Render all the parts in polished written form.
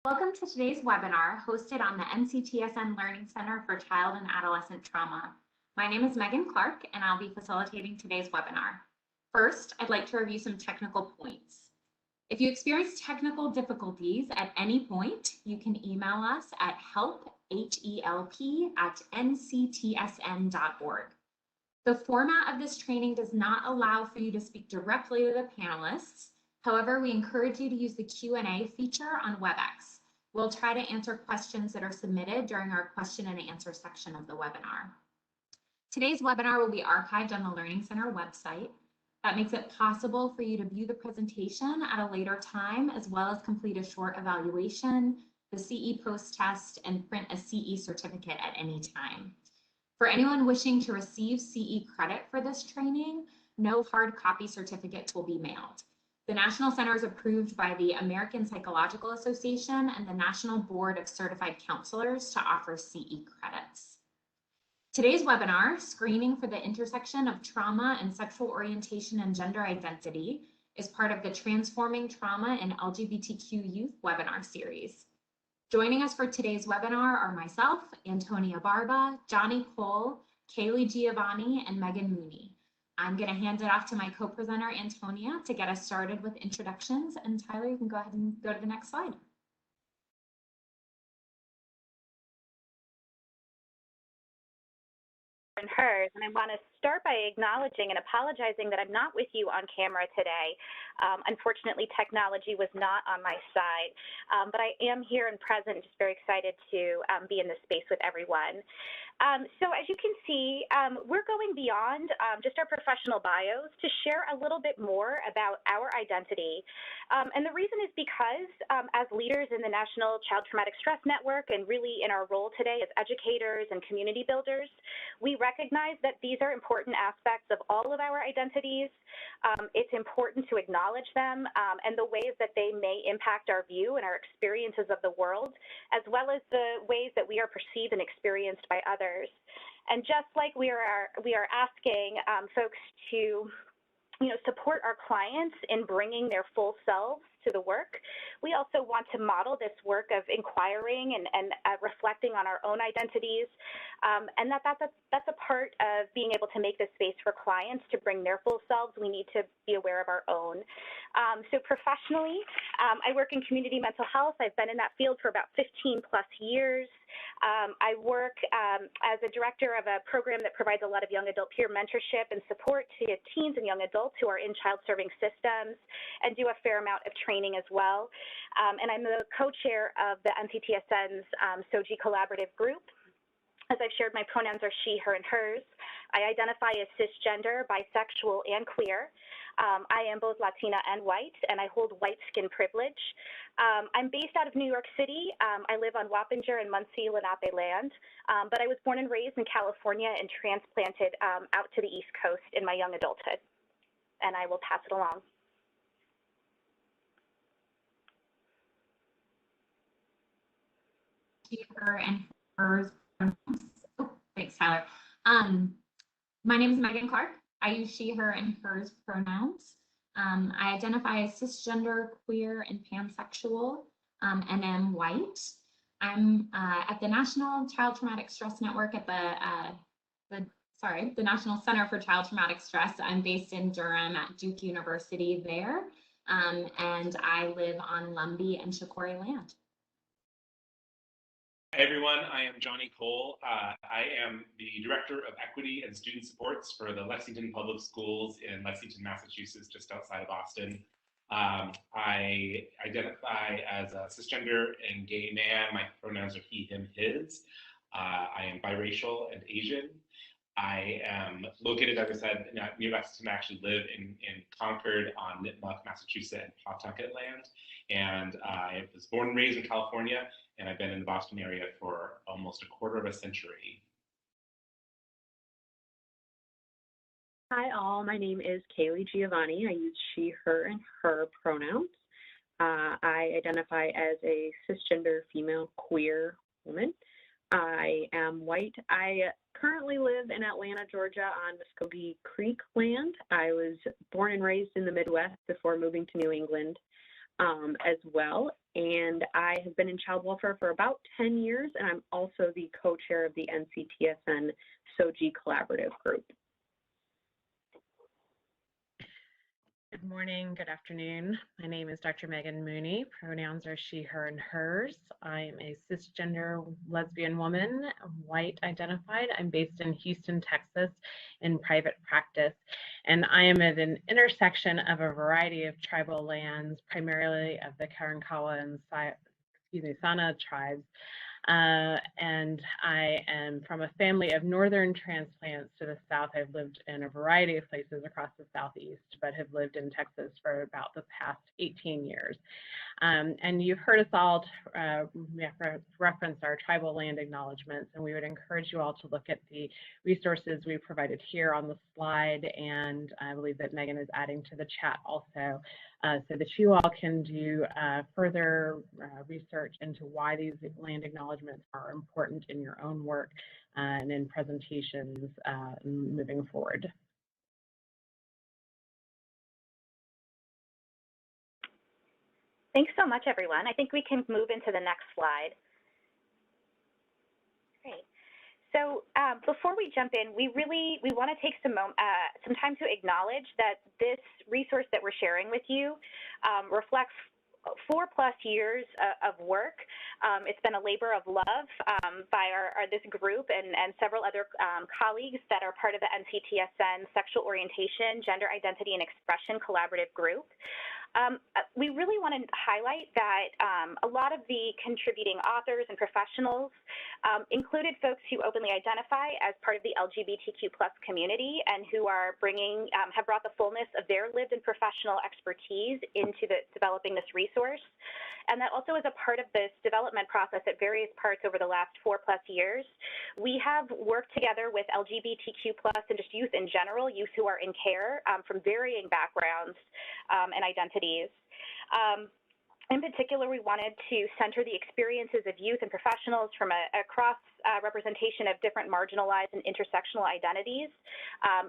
Welcome to today's webinar hosted on the NCTSN Learning Center for Child and Adolescent Trauma. My name is Megan Clark and I'll be facilitating today's webinar. First, I'd like to review some technical points. If you experience technical difficulties at any point, you can email us at help@nctsn.org. The format of this training does not allow for you to speak directly to the panelists. However, we encourage you to use the Q&A feature on WebEx. We'll try to answer questions that are submitted during our question and answer section of the webinar. Today's webinar will be archived on the Learning Center website. That makes it possible for you to view the presentation at a later time, as well as complete a short evaluation, the CE post test, and print a CE certificate at any time. For anyone wishing to receive CE credit for this training, no hard copy certificates will be mailed. The National Center is approved by the American Psychological Association and the National Board of Certified Counselors to offer CE credits. Today's webinar, Screening for the Intersection of Trauma and Sexual Orientation and Gender Identity, is part of the Transforming Trauma in LGBTQ Youth webinar series. Joining us for today's webinar are myself, Antonia Barba, Johnny Cole, Kaylee Giovanni, and Megan Mooney. I'm going to hand it off to my co-presenter, Antonia, to get us started with introductions. And Tyler, you can go ahead and go to the next slide. And hers, and I want to start by acknowledging and apologizing that I'm not with you on camera today. Unfortunately, technology was not on my side, but I am here and present, just very excited to be in this space with everyone. So as you can see, we're going beyond just our professional bios to share a little bit more about our identity. And the reason is because as leaders in the National Child Traumatic Stress Network and really in our role today as educators and community builders, we recognize that these are important aspects of all of our identities. It's important to acknowledge them and the ways that they may impact our view and our experiences of the world, as well as the ways that we are perceived and experienced by others. And just like we are asking folks to support our clients in bringing their full selves to the work, we also want to model this work of inquiring and reflecting on our own identities, and that's a part of being able to make this space for clients to bring their full selves. We need to be aware of our own. So professionally, I work in community mental health. I've been in that field for about 15 plus years. I work as a director of a program that provides a lot of young adult peer mentorship and support to teens and young adults who are in child serving systems, and do a fair amount of training as well. And I'm the co-chair of the NCTSN's SOGI collaborative group. As I've shared, my pronouns are she, her, and hers. I identify as cisgender, bisexual, and queer. I am both Latina and white, and I hold white skin privilege. I'm based out of New York City. I live on Wappinger and Muncie Lenape land, but I was born and raised in California and transplanted out to the East Coast in my young adulthood. And I will pass it along. She, her, and hers pronouns. Oh, thanks, Tyler. My name is Megan Clark. I use she, her, and hers pronouns. I identify as cisgender, queer, and pansexual, and am white. I'm at the National Child Traumatic Stress Network at the National Center for Child Traumatic Stress. I'm based in Durham at Duke University there, and I live on Lumbee and Shakori land. Hi everyone, I am Johnny Cole. I am the Director of Equity and Student Supports for the Lexington Public Schools in Lexington, Massachusetts, just outside of Boston. I identify as a cisgender and gay man. My pronouns are he, him, his. I am biracial and Asian. I am located, as I said, near Lexington. I actually live in Concord on Nipmuc, Massachusetts, and Pawtucket land. And I was born and raised in California, and I've been in the Boston area for almost a quarter of a century. Hi all, my name is Kaylee Giovanni. I use she, her, and her pronouns. I identify as a cisgender female queer woman. I am white. I currently live in Atlanta, Georgia on Muskogee Creek land. I was born and raised in the Midwest before moving to New England. as well. And I have been in child welfare for about 10 years, and I'm also the co-chair of the NCTSN SOGI collaborative group. Good morning, good afternoon. My name is Dr. Megan Mooney. Pronouns are she, her, and hers. I'm a cisgender lesbian woman, white identified. I'm based in Houston, Texas in private practice. And I am at an intersection of a variety of tribal lands, primarily of the Karankawa and Sana tribes. And I am from a family of northern transplants to the south. I've lived in a variety of places across the southeast, but have lived in Texas for about the past 18 years. And you've heard us all reference our tribal land acknowledgements, and we would encourage you all to look at the resources we provided here on the slide, and I believe that Megan is adding to the chat also, so that you all can do further research into why these land acknowledgements are important in your own work and in presentations moving forward. Thanks so much, everyone. I think we can move into the next slide. Great. So before we jump in, we want to take some time to acknowledge that this resource that we're sharing with you reflects 4+ years of work. It's been a labor of love by this group and several other colleagues that are part of the NCTSN Sexual Orientation, Gender Identity, and Expression Collaborative Group. We really want to highlight that a lot of the contributing authors and professionals included folks who openly identify as part of the LGBTQ+ community and who are have brought the fullness of their lived and professional expertise into developing this resource. And that also is a part of this development process at various parts over the last 4+ years. We have worked together with LGBTQ+ and just youth in general, youth who are in care from varying backgrounds and identities. In particular, we wanted to center the experiences of youth and professionals from a cross representation of different marginalized and intersectional identities,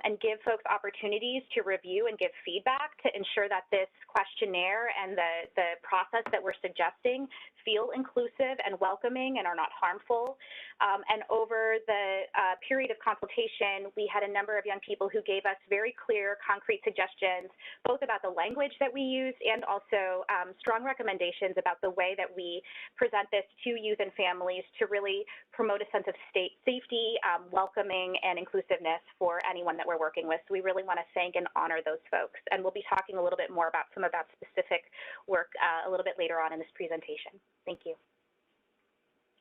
and give folks opportunities to review and give feedback to ensure that this questionnaire and the process that we're suggesting feel inclusive and welcoming and are not harmful. And over the period of consultation, we had a number of young people who gave us very clear, concrete suggestions, both about the language that we use and also strong recommendations about the way that we present this to youth and families to really promote a sense of safety, welcoming, and inclusiveness for anyone that we're working with. So we really want to thank and honor those folks. And we'll be talking a little bit more about some of that specific work a little bit later on in this presentation. Thank you.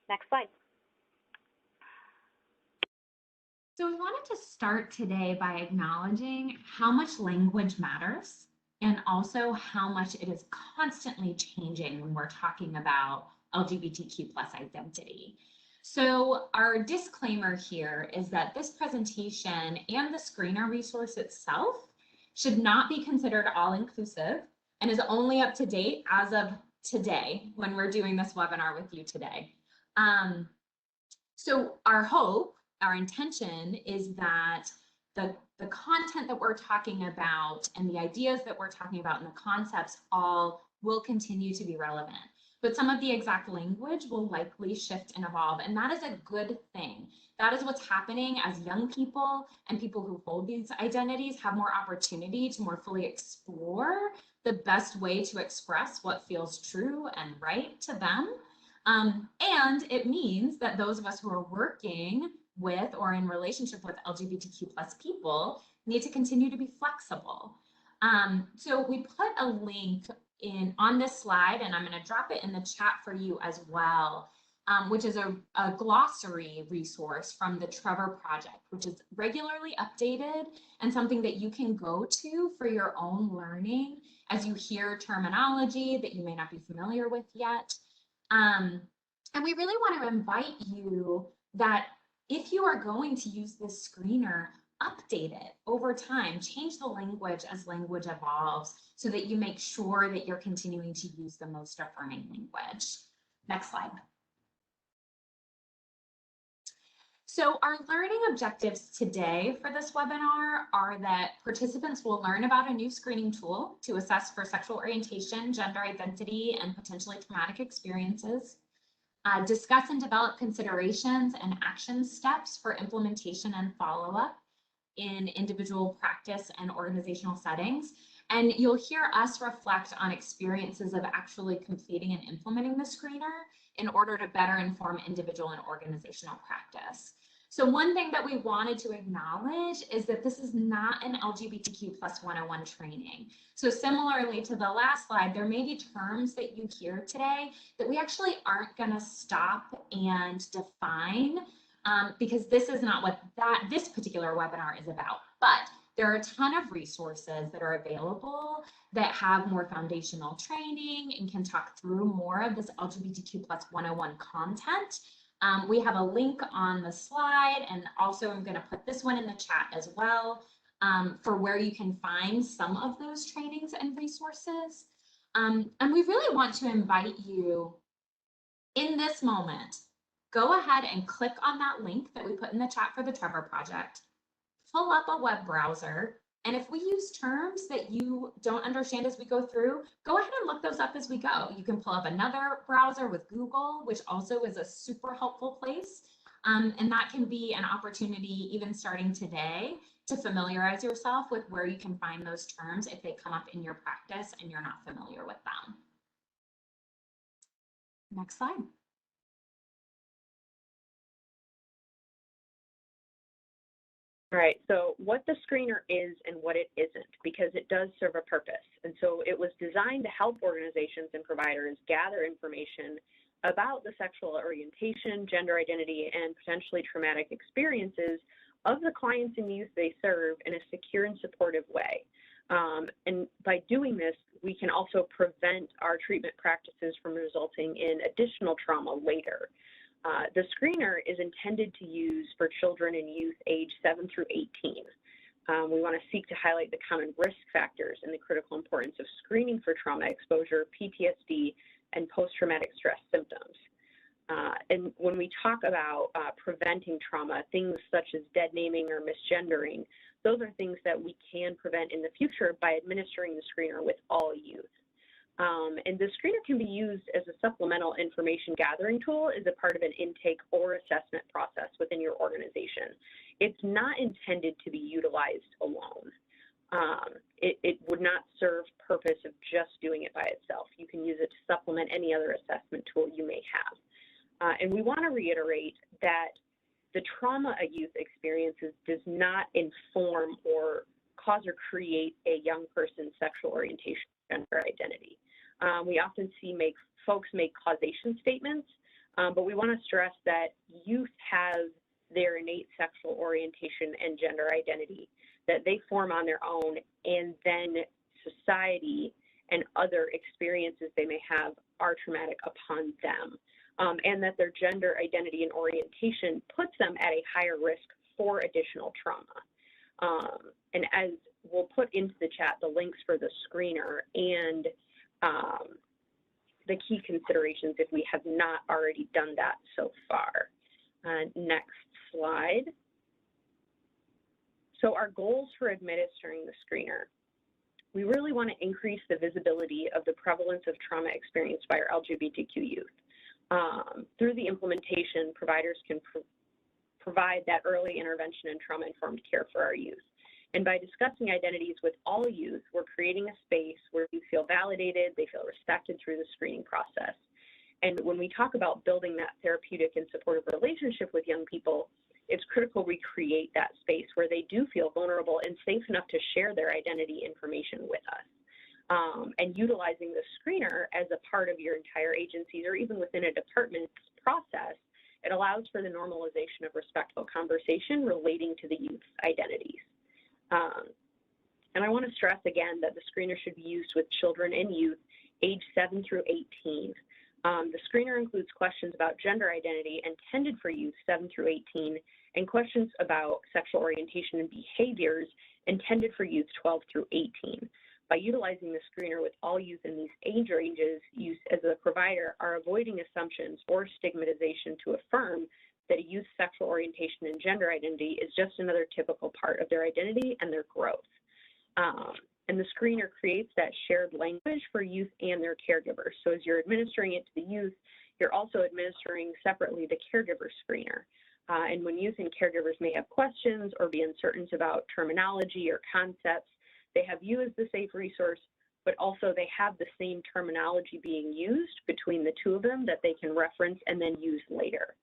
Next slide. So we wanted to start today by acknowledging how much language matters and also how much it is constantly changing when we're talking about LGBTQ+ identity. So our disclaimer here is that this presentation and the screener resource itself should not be considered all-inclusive and is only up to date as of today when we're doing this webinar with you today. So our hope, our intention is that the content that we're talking about and the ideas that we're talking about and the concepts all will continue to be relevant. But some of the exact language will likely shift and evolve, and that is a good thing. That is what's happening as young people and people who hold these identities have more opportunity to more fully explore the best way to express what feels true and right to them. And it means that those of us who are working with or in relationship with LGBTQ+ people need to continue to be flexible. So we put a link on this slide, and I'm going to drop it in the chat for you as well, which is a glossary resource from the Trevor Project, which is regularly updated and something that you can go to for your own learning as you hear terminology that you may not be familiar with yet. And we really want to invite you that if you are going to use this screener, update it over time, change the language as language evolves so that you make sure that you're continuing to use the most affirming language. Next slide. So our learning objectives today for this webinar are that participants will learn about a new screening tool to assess for sexual orientation, gender identity, and potentially traumatic experiences, discuss and develop considerations and action steps for implementation and follow-up in individual practice and organizational settings. And you'll hear us reflect on experiences of actually completing and implementing the screener in order to better inform individual and organizational practice. So one thing that we wanted to acknowledge is that this is not an LGBTQ plus 101 training. So similarly to the last slide, there may be terms that you hear today that we actually aren't going to stop and define because this is not what this particular webinar is about. But there are a ton of resources that are available that have more foundational training and can talk through more of this LGBTQ plus 101 content. We have a link on the slide, and also I'm going to put this one in the chat as well for where you can find some of those trainings and resources. And we really want to invite you in this moment, go ahead and click on that link that we put in the chat for the Trevor Project, pull up a web browser, and if we use terms that you don't understand as we go through, go ahead and look those up as we go. You can pull up another browser with Google, which also is a super helpful place. And that can be an opportunity, even starting today, to familiarize yourself with where you can find those terms if they come up in your practice and you're not familiar with them. Next slide. All right, so what the screener is and what it isn't, because it does serve a purpose. And so it was designed to help organizations and providers gather information about the sexual orientation, gender identity, and potentially traumatic experiences of the clients and youth they serve in a secure and supportive way. And by doing this, we can also prevent our treatment practices from resulting in additional trauma later. The screener is intended to use for children and youth age 7 through 18. We want to seek to highlight the common risk factors and the critical importance of screening for trauma exposure, PTSD, and post-traumatic stress symptoms. And when we talk about preventing trauma, things such as dead naming or misgendering, those are things that we can prevent in the future by administering the screener with all youth. And the screener can be used as a supplemental information gathering tool as a part of an intake or assessment process within your organization. It's not intended to be utilized alone. It would not serve purpose of just doing it by itself. You can use it to supplement any other assessment tool you may have. And we want to reiterate that the trauma a youth experiences does not inform or cause or create a young person's sexual orientation or identity. We often see folks make causation statements, but we want to stress that youth have their innate sexual orientation and gender identity that they form on their own, and then society and other experiences they may have are traumatic upon them, and that their gender identity and orientation puts them at a higher risk for additional trauma. And as we'll put into the chat the links for the screener and the key considerations if we have not already done that so far. Next slide. So our goals for administering the screener. We really want to increase the visibility of the prevalence of trauma experienced by our LGBTQ youth. Through the implementation, providers can provide that early intervention and trauma-informed care for our youth. And by discussing identities with all youth, we're creating a space where you feel validated, they feel respected through the screening process. And when we talk about building that therapeutic and supportive relationship with young people, it's critical we create that space where they do feel vulnerable and safe enough to share their identity information with us. And utilizing the screener as a part of your entire agency's or even within a department's process, it allows for the normalization of respectful conversation relating to the youth's identities. And I want to stress again that the screener should be used with children and youth age 7 through 18. The screener includes questions about gender identity intended for youth 7 through 18 and questions about sexual orientation and behaviors intended for youth 12 through 18. By utilizing the screener with all youth in these age ranges, you as a provider are avoiding assumptions or stigmatization to affirm that a youth's sexual orientation and gender identity is just another typical part of their identity and their growth. And the screener creates that shared language for youth and their caregivers. So as you're administering it to the youth, you're also administering separately the caregiver screener. And when youth and caregivers may have questions or be uncertain about terminology or concepts, they have you as the safe resource, but also they have the same terminology being used between the two of them that they can reference and then use later.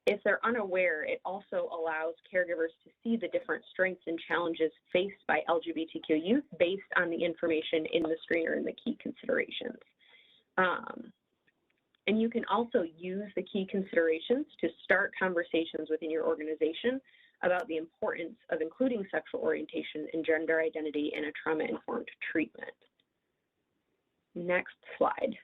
If they're unaware, it also allows caregivers to see the different strengths and challenges faced by LGBTQ youth based on the information in the screener and the key considerations. And you can also use the key considerations to start conversations within your organization about the importance of including sexual orientation and gender identity in a trauma-informed treatment. Next slide.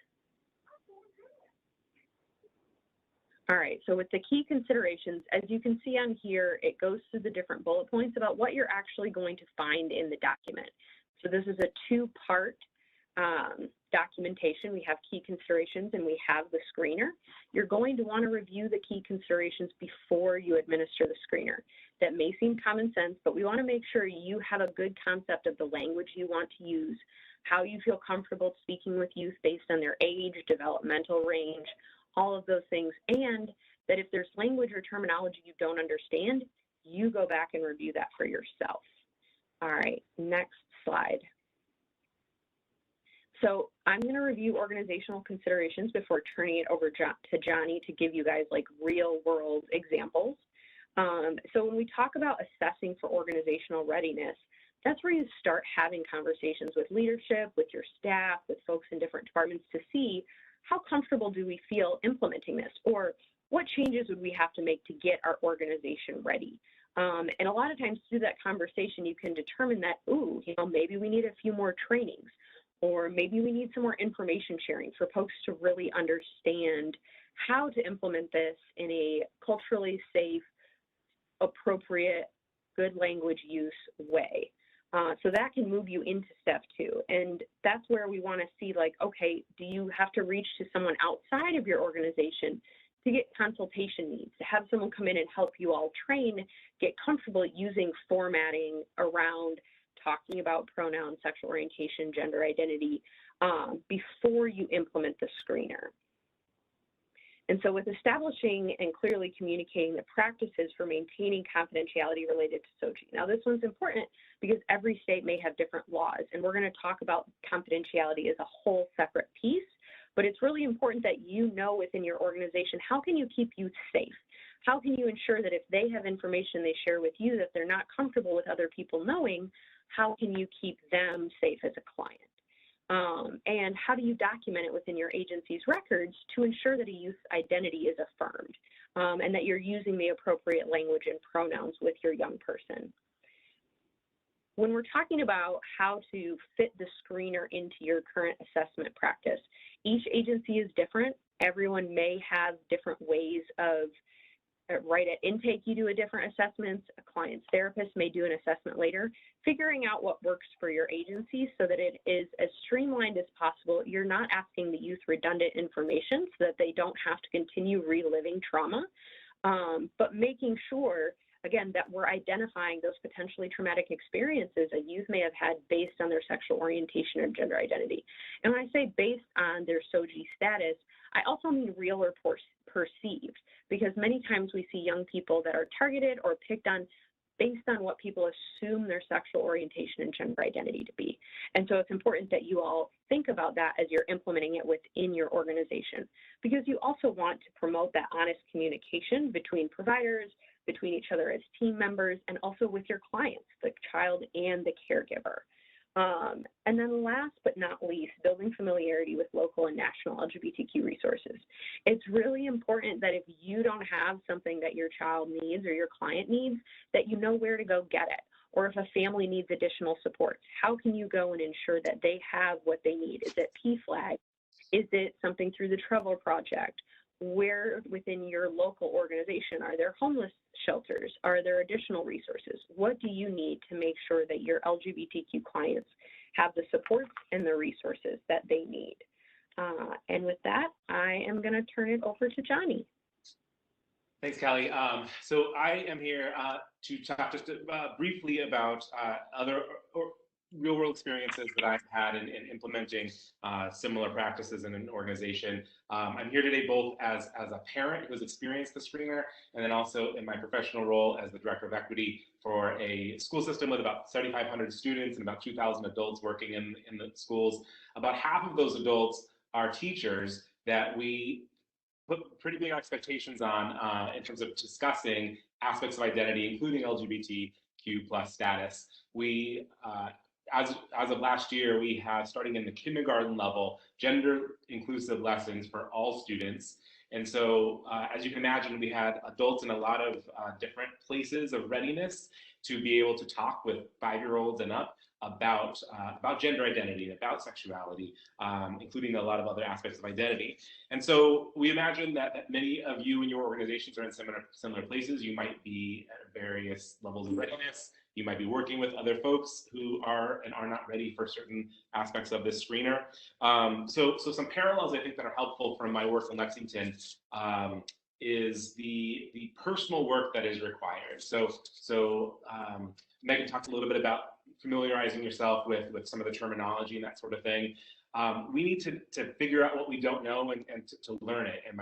All right, so with the key considerations, as you can see on here, it goes through the different bullet points about what you're actually going to find in the document. So this is a two-part documentation. We have key considerations and we have the screener. You're going to want to review the key considerations before you administer the screener. That may seem common sense, but we want to make sure you have a good concept of the language you want to use, how you feel comfortable speaking with youth based on their age, developmental range, all of those things, and that if there's language or terminology you don't understand, you go back and review that for yourself. All right, next slide. So I'm going to review organizational considerations before turning it over to Johnny to give you guys like real world examples. So when we talk about assessing for organizational readiness, that's where you start having conversations with leadership, with your staff, with folks in different departments to see how comfortable do we feel implementing this, or what changes would we have to make to get our organization ready. And a lot of times through that conversation, you can determine that, ooh, you know, maybe we need a few more trainings, or maybe we need some more information sharing for folks to really understand how to implement this in a culturally safe, appropriate, good language use way. So that can move you into step 2. And that's where we want to see, like, okay, do you have to reach to someone outside of your organization to get consultation needs, to have someone come in and help you all train, get comfortable using formatting around talking about pronouns, sexual orientation, gender identity before you implement the screener. And so with establishing and clearly communicating the practices for maintaining confidentiality related to SOGI. Now this one's important because every state may have different laws, and we're going to talk about confidentiality as a whole separate piece, but it's really important that you know within your organization, how can you keep youth safe? How can you ensure that if they have information they share with you that they're not comfortable with other people knowing, how can you keep them safe as a client? And how do you document it within your agency's records to ensure that a youth's identity is affirmed and that you're using the appropriate language and pronouns with your young person? When we're talking about how to fit the screener into your current assessment practice, each agency is different. Everyone may have different ways of right at intake, you do a different assessments. A client's therapist may do an assessment later. Figuring out what works for your agency so that it is as streamlined as possible. You're not asking the youth redundant information so that they don't have to continue reliving trauma, but making sure, again, that we're identifying those potentially traumatic experiences a youth may have had based on their sexual orientation or gender identity. And when I say based on their SOGI status, I also mean real or perceived, because many times we see young people that are targeted or picked on based on what people assume their sexual orientation and gender identity to be. And so it's important that you all think about that as you're implementing it within your organization, because you also want to promote that honest communication between providers, between each other as team members, and also with your clients, the child and the caregiver. And then last but not least, building familiarity with local and national LGBTQ resources. It's really important that if you don't have something that your child needs or your client needs, that you know where to go get it. Or if a family needs additional support, how can you go and ensure that they have what they need? Is it PFLAG? Is it something through the Travel Project? Where within your local organization are there homeless shelters? Are there additional resources? What do you need to make sure that your LGBTQ clients have the supports and the resources that they need? And with that, I am going to turn it over to Johnny. Thanks, Callie. So I am here to talk just briefly about other real-world experiences that I've had in implementing similar practices in an organization. I'm here today both as a parent who has experienced the screener, and then also in my professional role as the Director of Equity for a school system with about 7,500 students and about 2,000 adults working in the schools. About half of those adults are teachers that we put pretty big expectations on in terms of discussing aspects of identity, including LGBTQ plus status. We, as of last year, we have, starting in the kindergarten level, gender inclusive lessons for all students. And so, as you can imagine, we had adults in a lot of different places of readiness to be able to talk with 5-year-olds and up about gender identity, about sexuality, including a lot of other aspects of identity. And so we imagine that many of you in your organizations are in similar places. You might be at various levels of readiness. You might be working with other folks who are and are not ready for certain aspects of this screener. So some parallels I think that are helpful from my work in Lexington is the personal work that is required. So Megan talked a little bit about familiarizing yourself with some of the terminology and that sort of thing. We need to figure out what we don't know and to learn it. And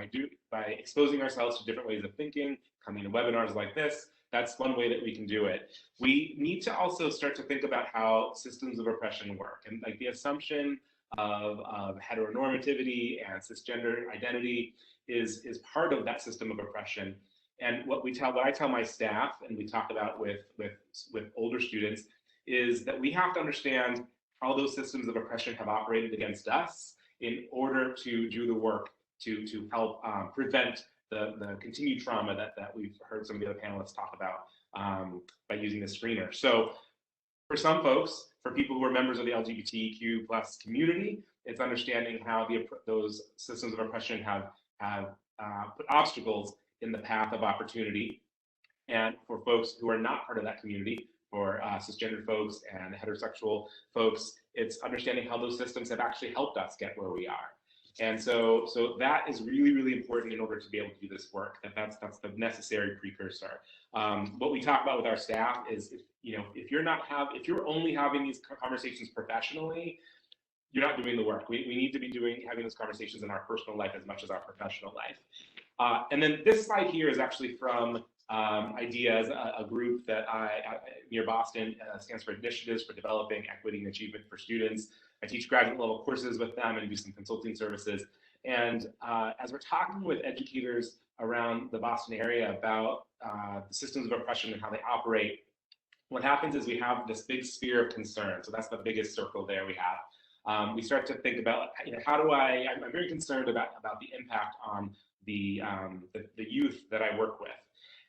by exposing ourselves to different ways of thinking, coming to webinars like this, that's one way that we can do it. We need to also start to think about how systems of oppression work, and like the assumption of heteronormativity and cisgender identity is part of that system of oppression. And what I tell my staff, and we talk about with older students, is that we have to understand how those systems of oppression have operated against us in order to do the work to help prevent the continued trauma that we've heard some of the other panelists talk about by using the screener. So for some folks, for people who are members of the LGBTQ plus community, it's understanding how those systems of oppression have put obstacles in the path of opportunity. And for folks who are not part of that community, for cisgender folks and heterosexual folks, it's understanding how those systems have actually helped us get where we are. And so that is really, really important in order to be able to do this work. That's the necessary precursor. What we talk about with our staff is, if you're only having these conversations professionally, you're not doing the work. We need to be having those conversations in our personal life as much as our professional life. And then this slide here is actually from Ideas, a group that near Boston stands for Initiatives for Developing Equity and Achievement for Students. I teach graduate level courses with them and do some consulting services. And as we're talking with educators around the Boston area about the systems of oppression and how they operate, what happens is we have this big sphere of concern. So that's the biggest circle there we have. We start to think about, I'm very concerned about the impact on the youth that I work with.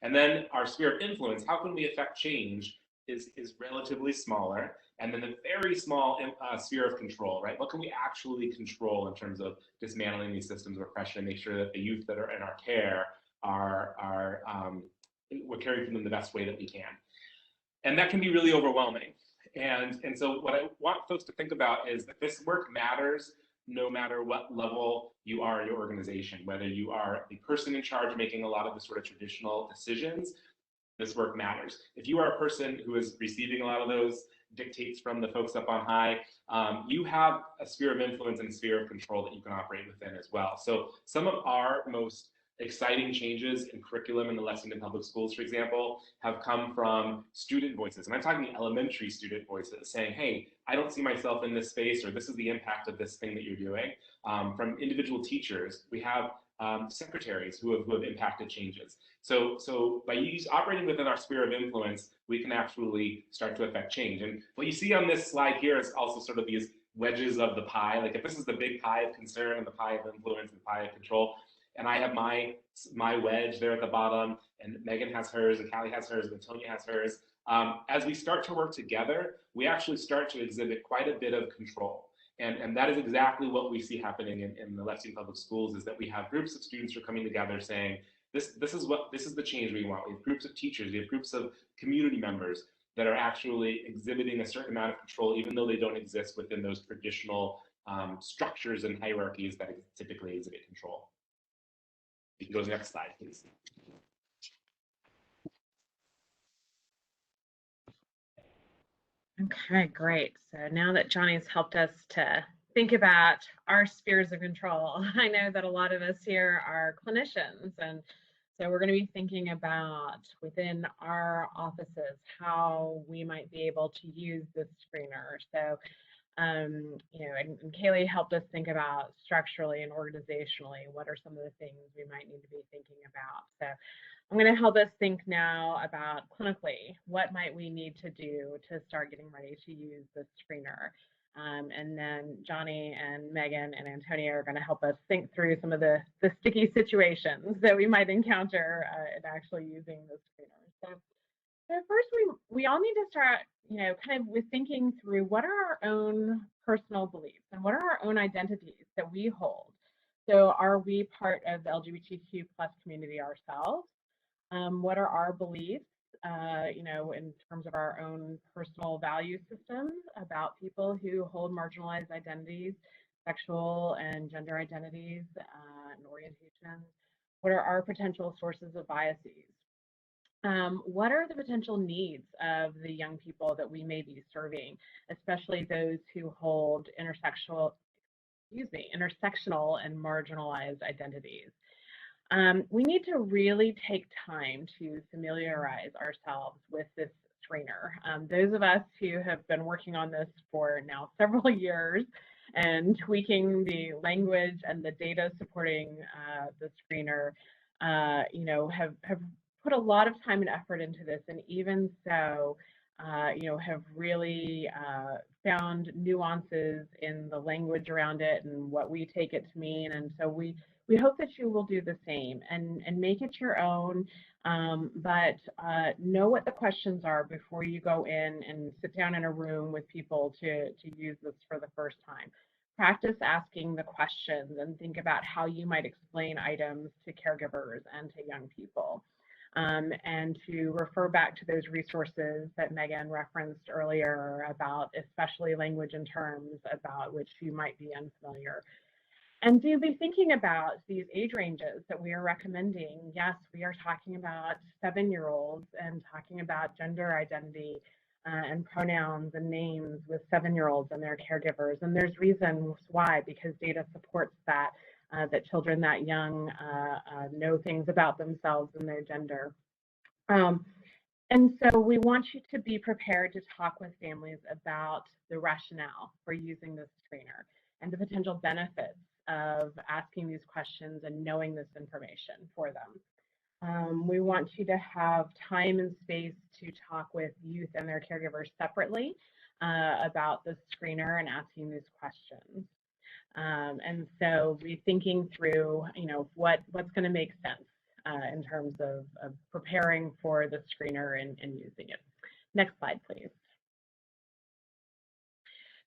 And then our sphere of influence, how can we affect change, is relatively smaller. And then the very small sphere of control, right? What can we actually control in terms of dismantling these systems of oppression and make sure that the youth that are in our care we're caring for them the best way that we can. And that can be really overwhelming. And so what I want folks to think about is that this work matters no matter what level you are in your organization, whether you are the person in charge making a lot of the sort of traditional decisions, this work matters. If you are a person who is receiving a lot of those dictates from the folks up on high, you have a sphere of influence and a sphere of control that you can operate within as well. So some of our most exciting changes in curriculum in the Lexington Public Schools, for example, have come from student voices. And I'm talking elementary student voices saying, hey, I don't see myself in this space, or this is the impact of this thing that you're doing. From individual teachers, we have secretaries who have impacted changes. So by operating within our sphere of influence, we can actually start to affect change. And what you see on this slide here is also sort of these wedges of the pie. Like if this is the big pie of concern and the pie of influence and the pie of control, and I have my wedge there at the bottom, and Megan has hers, and Callie has hers, and Tonya has hers. As we start to work together, we actually start to exhibit quite a bit of control. And that is exactly what we see happening in the Lexington Public Schools, is that we have groups of students who are coming together saying, this is the change we want. We have groups of teachers, we have groups of community members that are actually exhibiting a certain amount of control, even though they don't exist within those traditional structures and hierarchies that typically exhibit control. You can go to the next slide, please. Okay, great. So now that Johnny's helped us to think about our spheres of control, I know that a lot of us here are clinicians, and so we're going to be thinking about within our offices how we might be able to use this screener. So, you know, and Kaylee helped us think about structurally and organizationally what are some of the things we might need to be thinking about. So I'm going to help us think now about clinically, what might we need to do to start getting ready to use this screener. And then Johnny and Megan and Antonia are going to help us think through some of the sticky situations that we might encounter in actually using the screener. So first, we all need to start, you know, kind of with thinking through what are our own personal beliefs and what are our own identities that we hold. So are we part of the LGBTQ plus community ourselves? What are our beliefs, you know, in terms of our own personal value systems about people who hold marginalized identities, sexual and gender identities and orientations? What are our potential sources of biases? What are the potential needs of the young people that we may be serving, especially those who hold intersectional and marginalized identities? We need to really take time to familiarize ourselves with this screener. Those of us who have been working on this for now several years and tweaking the language and the data supporting the screener, you know, have put a lot of time and effort into this, and even so, you know, have really found nuances in the language around it and what we take it to mean. And so we hope that you will do the same and make it your own, but know what the questions are before you go in and sit down in a room with people to use this for the first time. Practice asking the questions and think about how you might explain items to caregivers and to young people. And to refer back to those resources that Megan referenced earlier about especially language and terms about which you might be unfamiliar. And to be thinking about these age ranges that we are recommending. Yes, we are talking about 7-year-olds and talking about gender identity and pronouns and names with 7-year-olds and their caregivers. And there's reasons why, because data supports that. That children that young know things about themselves and their gender. And so we want you to be prepared to talk with families about the rationale for using this screener and the potential benefits of asking these questions and knowing this information for them. We want you to have time and space to talk with youth and their caregivers separately about the screener and asking these questions. And so be thinking through, you know, what's going to make sense in terms of preparing for the screener and using it. Next slide, please.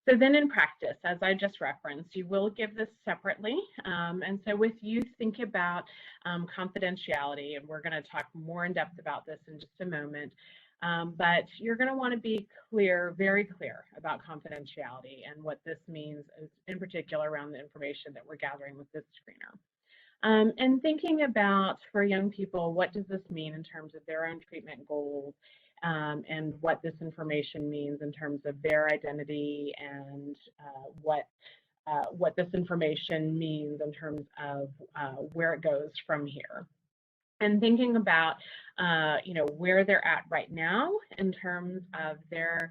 So then in practice, as I just referenced, you will give this separately. And so with youth, think about confidentiality, and we're going to talk more in depth about this in just a moment. But you're going to want to be clear, very clear about confidentiality and what this means in particular around the information that we're gathering with this screener. And thinking about, for young people, what does this mean in terms of their own treatment goals and what this information means in terms of their identity and what this information means in terms of where it goes from here. And thinking about, you know, where they're at right now in terms of their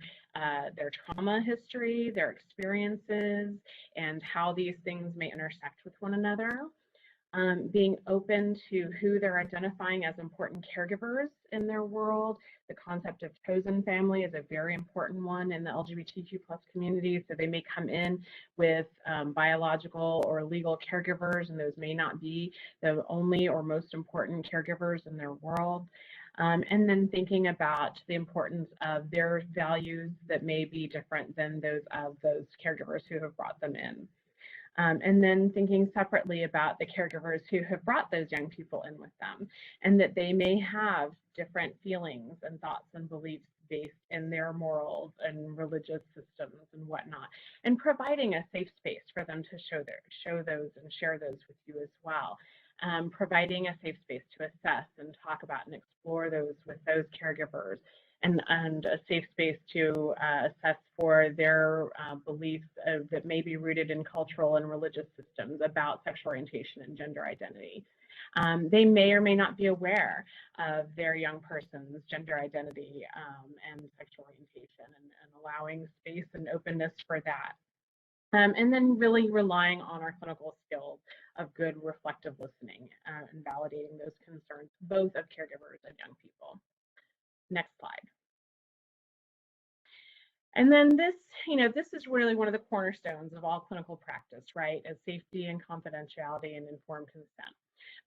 trauma history, their experiences, and how these things may intersect with one another. Being open to who they're identifying as important caregivers in their world. The concept of chosen family is a very important one in the LGBTQ plus community. So they may come in with biological or legal caregivers, and those may not be the only or most important caregivers in their world. And then thinking about the importance of their values that may be different than those of those caregivers who have brought them in. And then thinking separately about the caregivers who have brought those young people in with them, and that they may have different feelings and thoughts and beliefs based in their morals and religious systems and whatnot, and providing a safe space for them to show those and share those with you as well. providing a safe space to assess and talk about and explore those with those caregivers, and a safe space to assess for their beliefs that may be rooted in cultural and religious systems about sexual orientation and gender identity. They may or may not be aware of their young person's gender identity and sexual orientation, and allowing space and openness for that. And then really relying on our clinical skills of good reflective listening and validating those concerns, both of caregivers and young people. Next slide. And then this, this is really one of the cornerstones of all clinical practice, right? As safety and confidentiality and informed consent.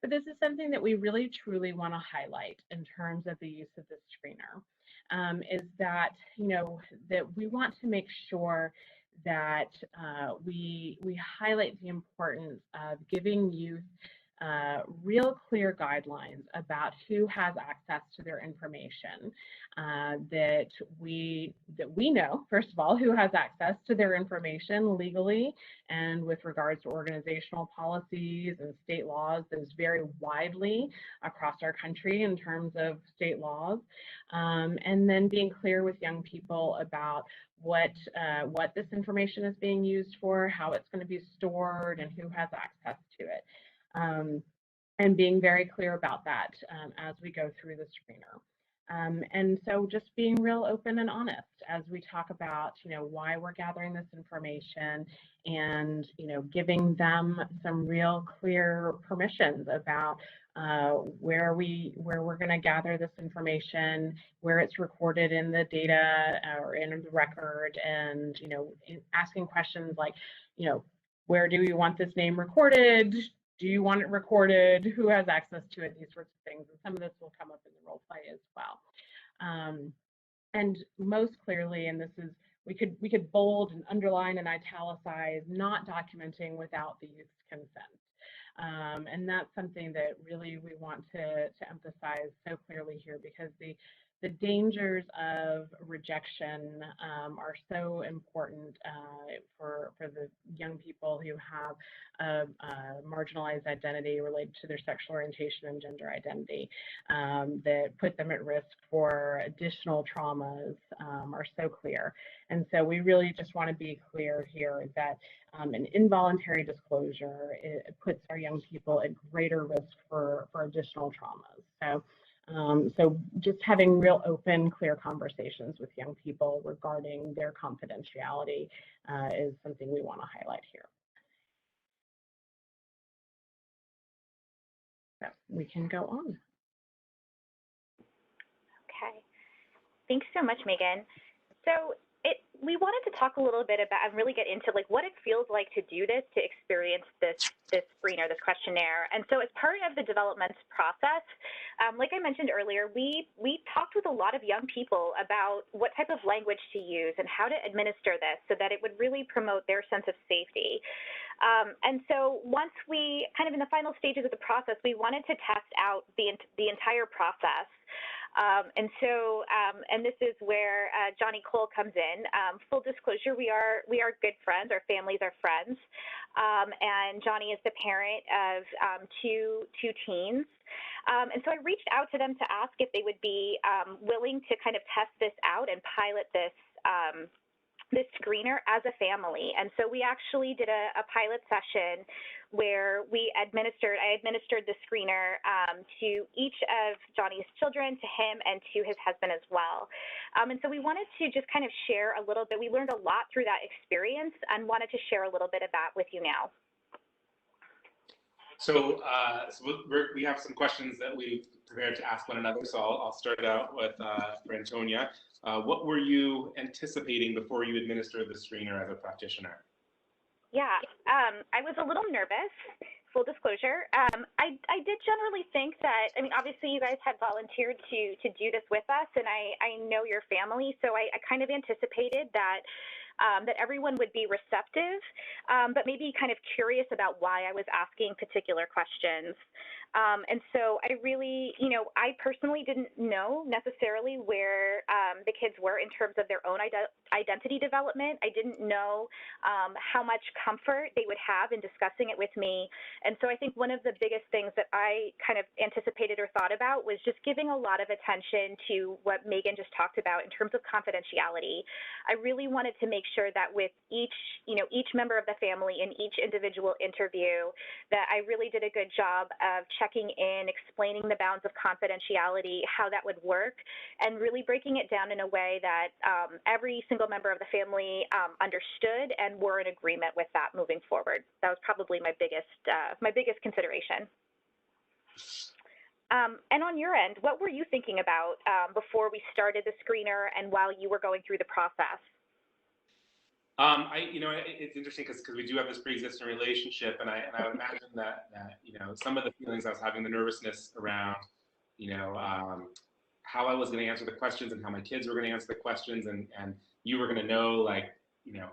But this is something that we really truly want to highlight in terms of the use of this screener, is that, that we want to make sure that we highlight the importance of giving youth real clear guidelines about who has access to their information, that we know, first of all, who has access to their information legally and with regards to organizational policies and state laws. There's very widely across our country in terms of state laws, and then being clear with young people about what this information is being used for, how it's going to be stored, and who has access to it. And being very clear about that as we go through the screener. And so just being real open and honest as we talk about, why we're gathering this information, and, giving them some real clear permissions about where we're going to gather this information, where it's recorded in the data or in the record, and, asking questions like, where do you want this name recorded? Do you want it recorded? Who has access to it? These sorts of things. And some of this will come up in the role play as well. And most clearly, and this is, we could bold and underline and italicize, not documenting without the youth's consent. And that's something that really we want to emphasize so clearly here, because the dangers of rejection are so important for the young people who have a marginalized identity related to their sexual orientation and gender identity, that put them at risk for additional traumas are so clear. And so we really just want to be clear here that an involuntary disclosure, it puts our young people at greater risk for additional traumas. So just having real open, clear conversations with young people regarding their confidentiality is something we want to highlight here. So we can go on. Okay. Thanks so much, Megan. So we wanted to talk a little bit about and really get into what it feels like to do this, to experience this screener, this questionnaire. And so as part of the development process, like I mentioned earlier, we talked with a lot of young people about what type of language to use and how to administer this so that it would really promote their sense of safety. And so once we kind of in the final stages of the process, we wanted to test out the entire process. And this is where Johnny Cole comes in. Full disclosure, we are good friends. Our families are friends. And Johnny is the parent of two teens. And so I reached out to them to ask if they would be willing to kind of test this out and pilot this screener as a family. And so we actually did a pilot session where I administered the screener to each of Johnny's children, to him, and to his husband as well. And so we wanted to just kind of share a little bit. We learned a lot through that experience and wanted to share a little bit of that with you now. So, we have some questions that we've prepared to ask one another. So I'll start out with for Antonia. What were you anticipating before you administered the screener as a practitioner? Yeah, I was a little nervous, full disclosure. I did generally think that, obviously you guys had volunteered to do this with us, and I know your family, so I kind of anticipated that that everyone would be receptive, but maybe kind of curious about why I was asking particular questions. And so I really, I personally didn't know necessarily where the kids were in terms of their own identity development. I didn't know how much comfort they would have in discussing it with me. And so I think one of the biggest things that I kind of anticipated or thought about was just giving a lot of attention to what Megan just talked about in terms of confidentiality. I really wanted to make sure that with each member of the family in each individual interview, that I really did a good job of checking in, explaining the bounds of confidentiality, how that would work, and really breaking it down in a way that every single member of the family understood and were in agreement with that moving forward. That was probably my biggest consideration. And on your end, what were you thinking about before we started the screener and while you were going through the process? It's interesting because we do have this pre-existing relationship, and I would imagine that some of the feelings I was having, the nervousness around, how I was going to answer the questions and how my kids were going to answer the questions, and you were going to know,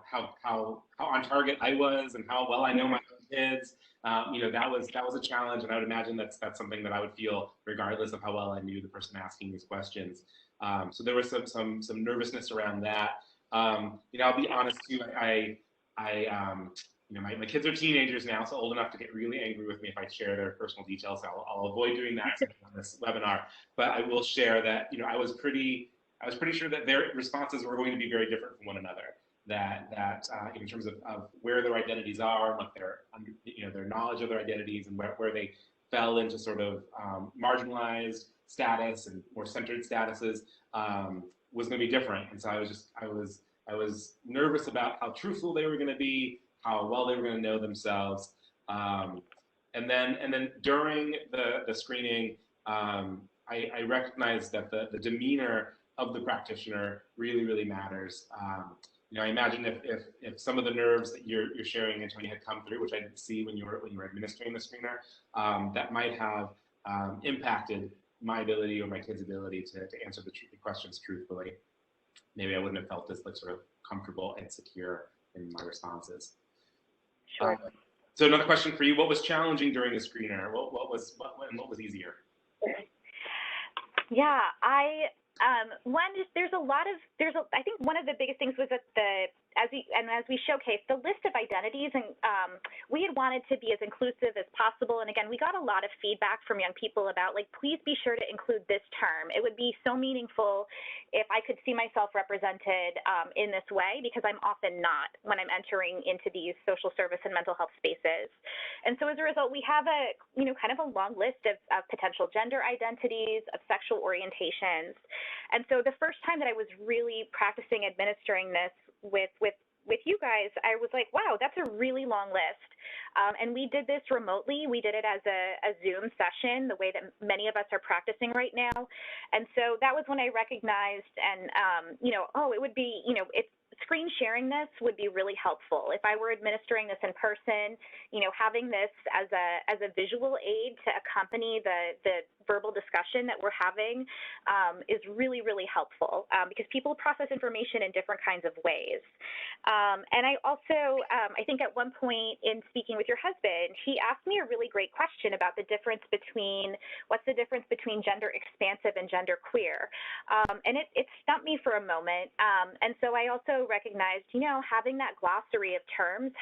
how on target I was and how well I know my kids. That was a challenge, and I would imagine that's something that I would feel regardless of how well I knew the person asking these questions. So there was some nervousness around that. I'll be honest too. My kids are teenagers now, so old enough to get really angry with me if I share their personal details. I'll avoid doing that on this webinar. But I will share that I was pretty sure that their responses were going to be very different from one another. That in terms of where their identities are, what their knowledge of their identities, and where they fell into sort of marginalized status and more centered statuses. Was going to be different, and so I was nervous about how truthful they were going to be, how well they were going to know themselves, and then during the screening, I recognized that the demeanor of the practitioner really matters. I imagine if some of the nerves that you're sharing, Antonia, had come through, which I didn't see when you were administering the screener, that might have impacted my ability or my kids' ability to answer the questions truthfully. Maybe I wouldn't have felt as sort of comfortable and secure in my responses. Sure. So another question for you: what was challenging during the screener? What was easier? Yeah, I think one of the biggest things was that as we showcased the list of identities, and we had wanted to be as inclusive as possible. And again, we got a lot of feedback from young people about please be sure to include this term. It would be so meaningful if I could see myself represented in this way, because I'm often not when I'm entering into these social service and mental health spaces. And so as a result, we have a kind of a long list of potential gender identities, of sexual orientations. And so the first time that I was really practicing administering this with you guys, I was like, wow, that's a really long list. And we did this remotely. We did it as a Zoom session, the way that many of us are practicing right now. And so that was when I recognized, and it would be, screen sharing this would be really helpful. If I were administering this in person, having this as a visual aid to accompany the verbal discussion that we're having is really helpful, because people process information in different kinds of ways. And I also, I think at one point in speaking with your husband, he asked me a really great question about what's the difference between gender expansive and gender queer. And it stumped me for a moment. And so I also recognized, having that glossary of terms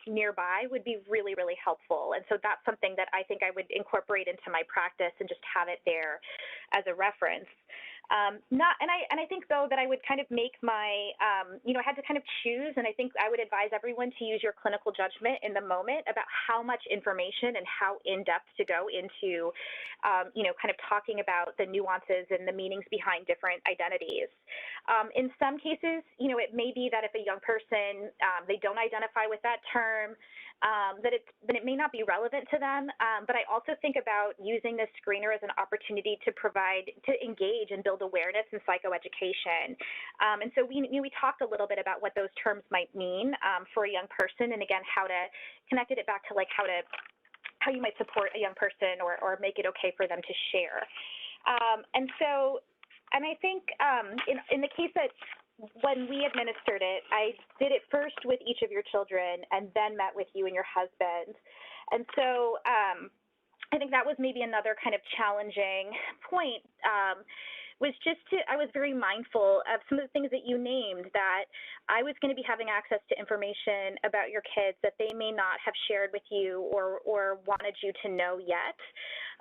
nearby would be really helpful. And so that's something that I think I would incorporate into my practice and just have it there as a reference. I think though that I would kind of make my, I had to kind of choose, and I think I would advise everyone to use your clinical judgment in the moment about how much information and how in-depth to go into, kind of talking about the nuances and the meanings behind different identities. In some cases, it may be that if a young person, they don't identify with that term, then it may not be relevant to them. But I also think about using this screener as an opportunity to engage and build awareness in psychoeducation. And so we talked a little bit about what those terms might mean for a young person, and again, how to connected it back to how you might support a young person or make it okay for them to share. And I think in the case that when we administered it, I did it first with each of your children and then met with you and your husband. And so I think that was maybe another kind of challenging point, was just I was very mindful of some of the things that you named, that I was going to be having access to information about your kids that they may not have shared with you or wanted you to know yet.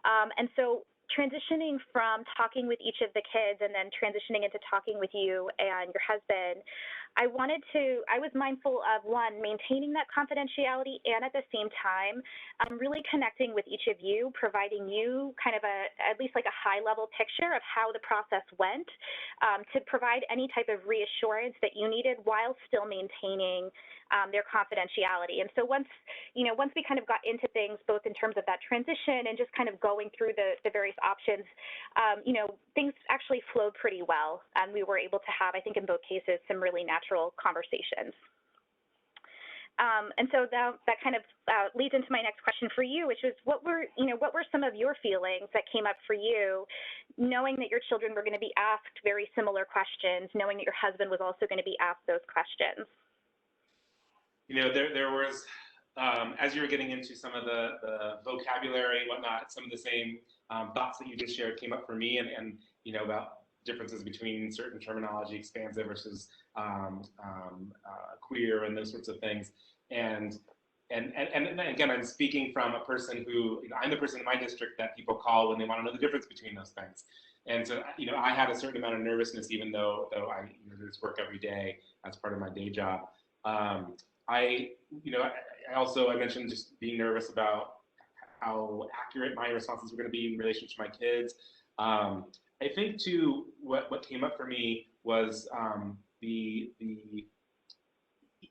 And so transitioning from talking with each of the kids and then transitioning into talking with you and your husband, I was mindful of, one, maintaining that confidentiality, and at the same time, really connecting with each of you, providing you kind of at least like a high level picture of how the process went, to provide any type of reassurance that you needed while still maintaining their confidentiality. And so once we kind of got into things, both in terms of that transition and just kind of going through the various options, things actually flowed pretty well. And we were able to have, I think in both cases, some really natural conversations. And so that kind of leads into my next question for you, which was what were some of your feelings that came up for you, knowing that your children were going to be asked very similar questions, knowing that your husband was also going to be asked those questions? There was, as you were getting into some of the vocabulary and whatnot, some of the same thoughts that you just shared came up for me, and about differences between certain terminology, expansive versus queer, and those sorts of things. And again, I'm speaking from a person who, I'm the person in my district that people call when they want to know the difference between those things. And so, I had a certain amount of nervousness, even though I do this work every day as part of my day job. I mentioned just being nervous about how accurate my responses were going to be in relation to my kids. I think too, what came up for me was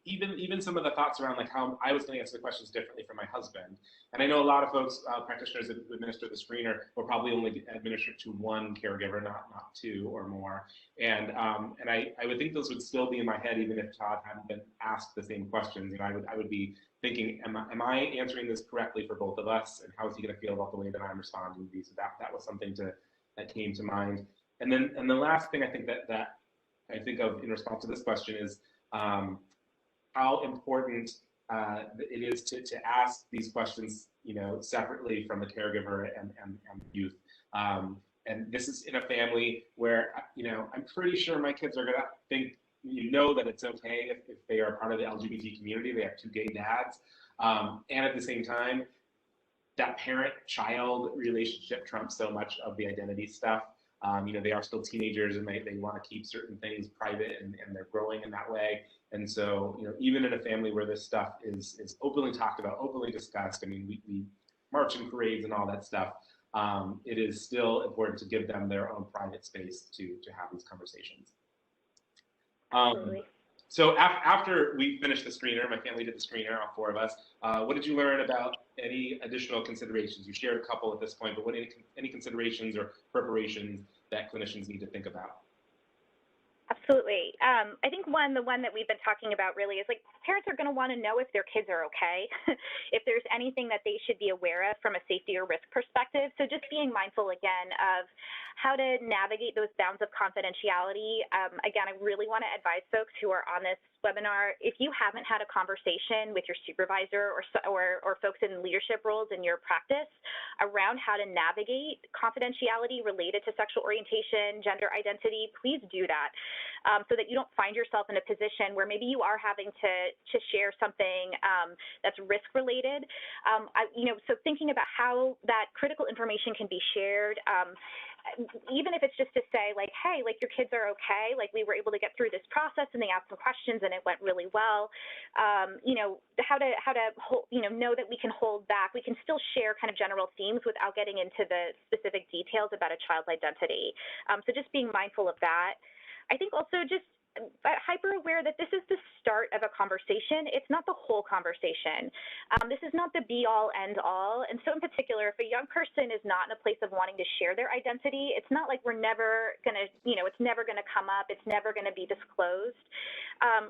even some of the thoughts around like how I was going to answer the questions differently from my husband. And I know a lot of folks, practitioners that administer the screener, will probably only administer to one caregiver, not two or more. And I would think those would still be in my head even if Todd hadn't been asked the same questions. I would be thinking, am I answering this correctly for both of us? And how is he going to feel about the way that I'm responding to these? So that was something that came to mind. And the last thing I think that I think of in response to this question is how important it is to ask these questions, separately from the caregiver and youth. And this is in a family where, I'm pretty sure my kids are gonna think, that it's okay if they are part of the LGBT community. They have two gay dads. And at the same time, that parent-child relationship trumps so much of the identity stuff. They are still teenagers and they want to keep certain things private, and they're growing in that way. And so, even in a family where this stuff is openly talked about, openly discussed, we march in parades and all that stuff, it is still important to give them their own private space to have these conversations. So after we finished the screener, my family did the screener, all four of us, what did you learn about any additional considerations? You shared a couple at this point, but any considerations or preparations that clinicians need to think about? Absolutely. I think the one that we've been talking about really is like parents are going to want to know if their kids are okay, if there's anything that they should be aware of from a safety or risk perspective. So just being mindful again of how to navigate those bounds of confidentiality. Again, I really want to advise folks who are on this webinar, if you haven't had a conversation with your supervisor or folks in leadership roles in your practice around how to navigate confidentiality related to sexual orientation, gender identity, please do that, so that you don't find yourself in a position where maybe you are having to share something that's risk related. So thinking about how that critical information can be shared, even if it's just to say like, hey, like your kids are okay, like we were able to get through this process and they asked some questions and it went really well. How to hold, know that we can hold back. We can still share kind of general themes without getting into the specific details about a child's identity. So just being mindful of that. I think also just hyper aware that this is the start of a conversation. It's not the whole conversation. This is not the be all end all. And so in particular, if a young person is not in a place of wanting to share their identity, it's not like we're never going to, it's never going to come up. It's never going to be disclosed,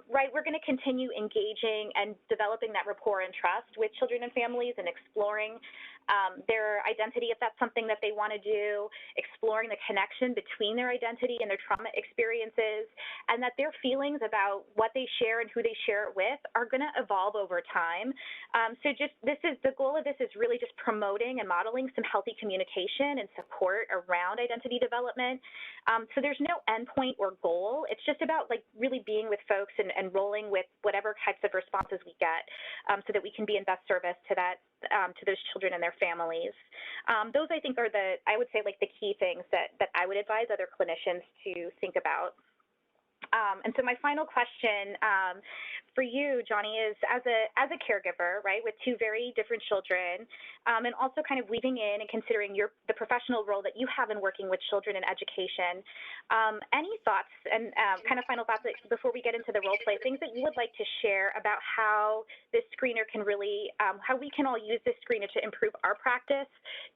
right? We're going to continue engaging and developing that rapport and trust with children and families and exploring their identity if that's something that they want to do, exploring the connection between their identity and their trauma experiences, and that their feelings about what they share and who they share it with are going to evolve over time. So just the goal of this is really just promoting and modeling some healthy communication and support around identity development. So there's no endpoint or goal. It's just about like really being with folks and rolling with whatever types of responses we get, so that we can be in best service to to those children and their families. Those I think are I would say like the key things that I would advise other clinicians to think about. And so my final question for you, Johnny, is as a caregiver, right, with two very different children, and also kind of weaving in and considering the professional role that you have in working with children in education, any thoughts and kind of final thoughts before we get into the role play, things that you would like to share about how this screener can really, how we can all use this screener to improve our practice,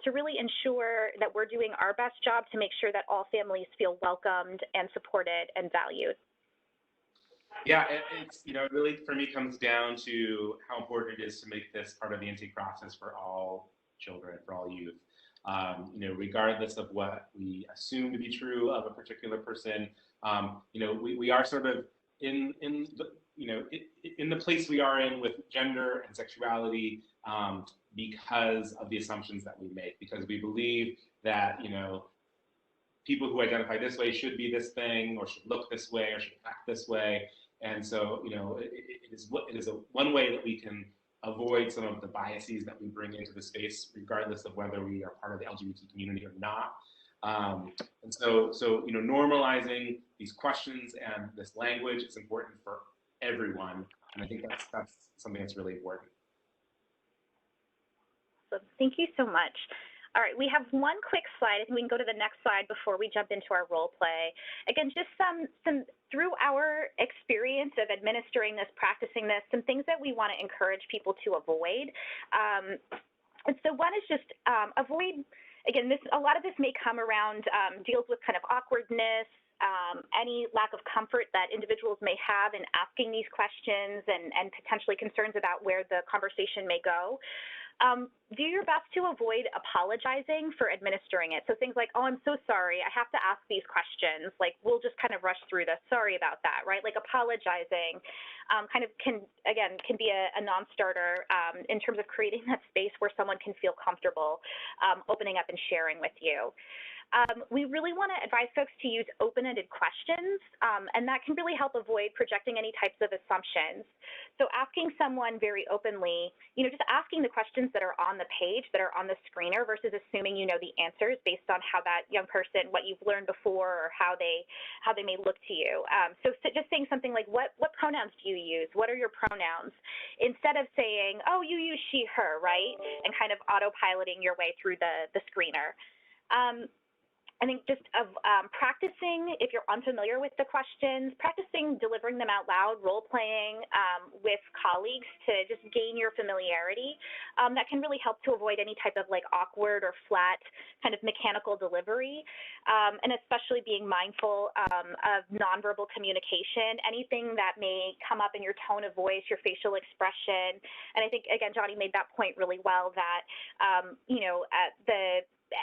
to really ensure that we're doing our best job to make sure that all families feel welcomed and supported and valued? Yeah, it's, it really, for me, comes down to how important it is to make this part of the intake process for all children, for all youth. Regardless of what we assume to be true of a particular person, we are sort of in the place we are in with gender and sexuality because of the assumptions that we make, because we believe that, people who identify this way should be this thing, or should look this way, or should act this way. And so, it is one way that we can avoid some of the biases that we bring into the space, regardless of whether we are part of the LGBT community or not. And so, normalizing these questions and this language is important for everyone. And I think that's something that's really important. So thank you so much. All right, we have one quick slide. I think we can go to the next slide before we jump into our role play. Again, just some through our experience of administering this, practicing this, some things that we want to encourage people to avoid. And so one is just avoid, again, a lot of this may come around deals with kind of awkwardness, any lack of comfort that individuals may have in asking these questions, and potentially concerns about where the conversation may go. Do your best to avoid apologizing for administering it. So things like, oh, I'm so sorry, I have to ask these questions. Like, we'll just kind of rush through this. Sorry about that, right? Like apologizing can be a non-starter in terms of creating that space where someone can feel comfortable opening up and sharing with you. We really want to advise folks to use open-ended questions, and that can really help avoid projecting any types of assumptions. So asking someone very openly, just asking the questions that are on the page, that are on the screener, versus assuming you know the answers based on how that young person, what you've learned before, or how they may look to you. So just saying something like, what pronouns do you use? What are your pronouns? Instead of saying, oh, you use she, her, right? And kind of autopiloting your way through the screener. I think just practicing, if you're unfamiliar with the questions, practicing delivering them out loud, role-playing with colleagues to just gain your familiarity. That can really help to avoid any type of like awkward or flat kind of mechanical delivery, and especially being mindful of nonverbal communication, anything that may come up in your tone of voice, your facial expression. And I think, again, Johnny made that point really well, that,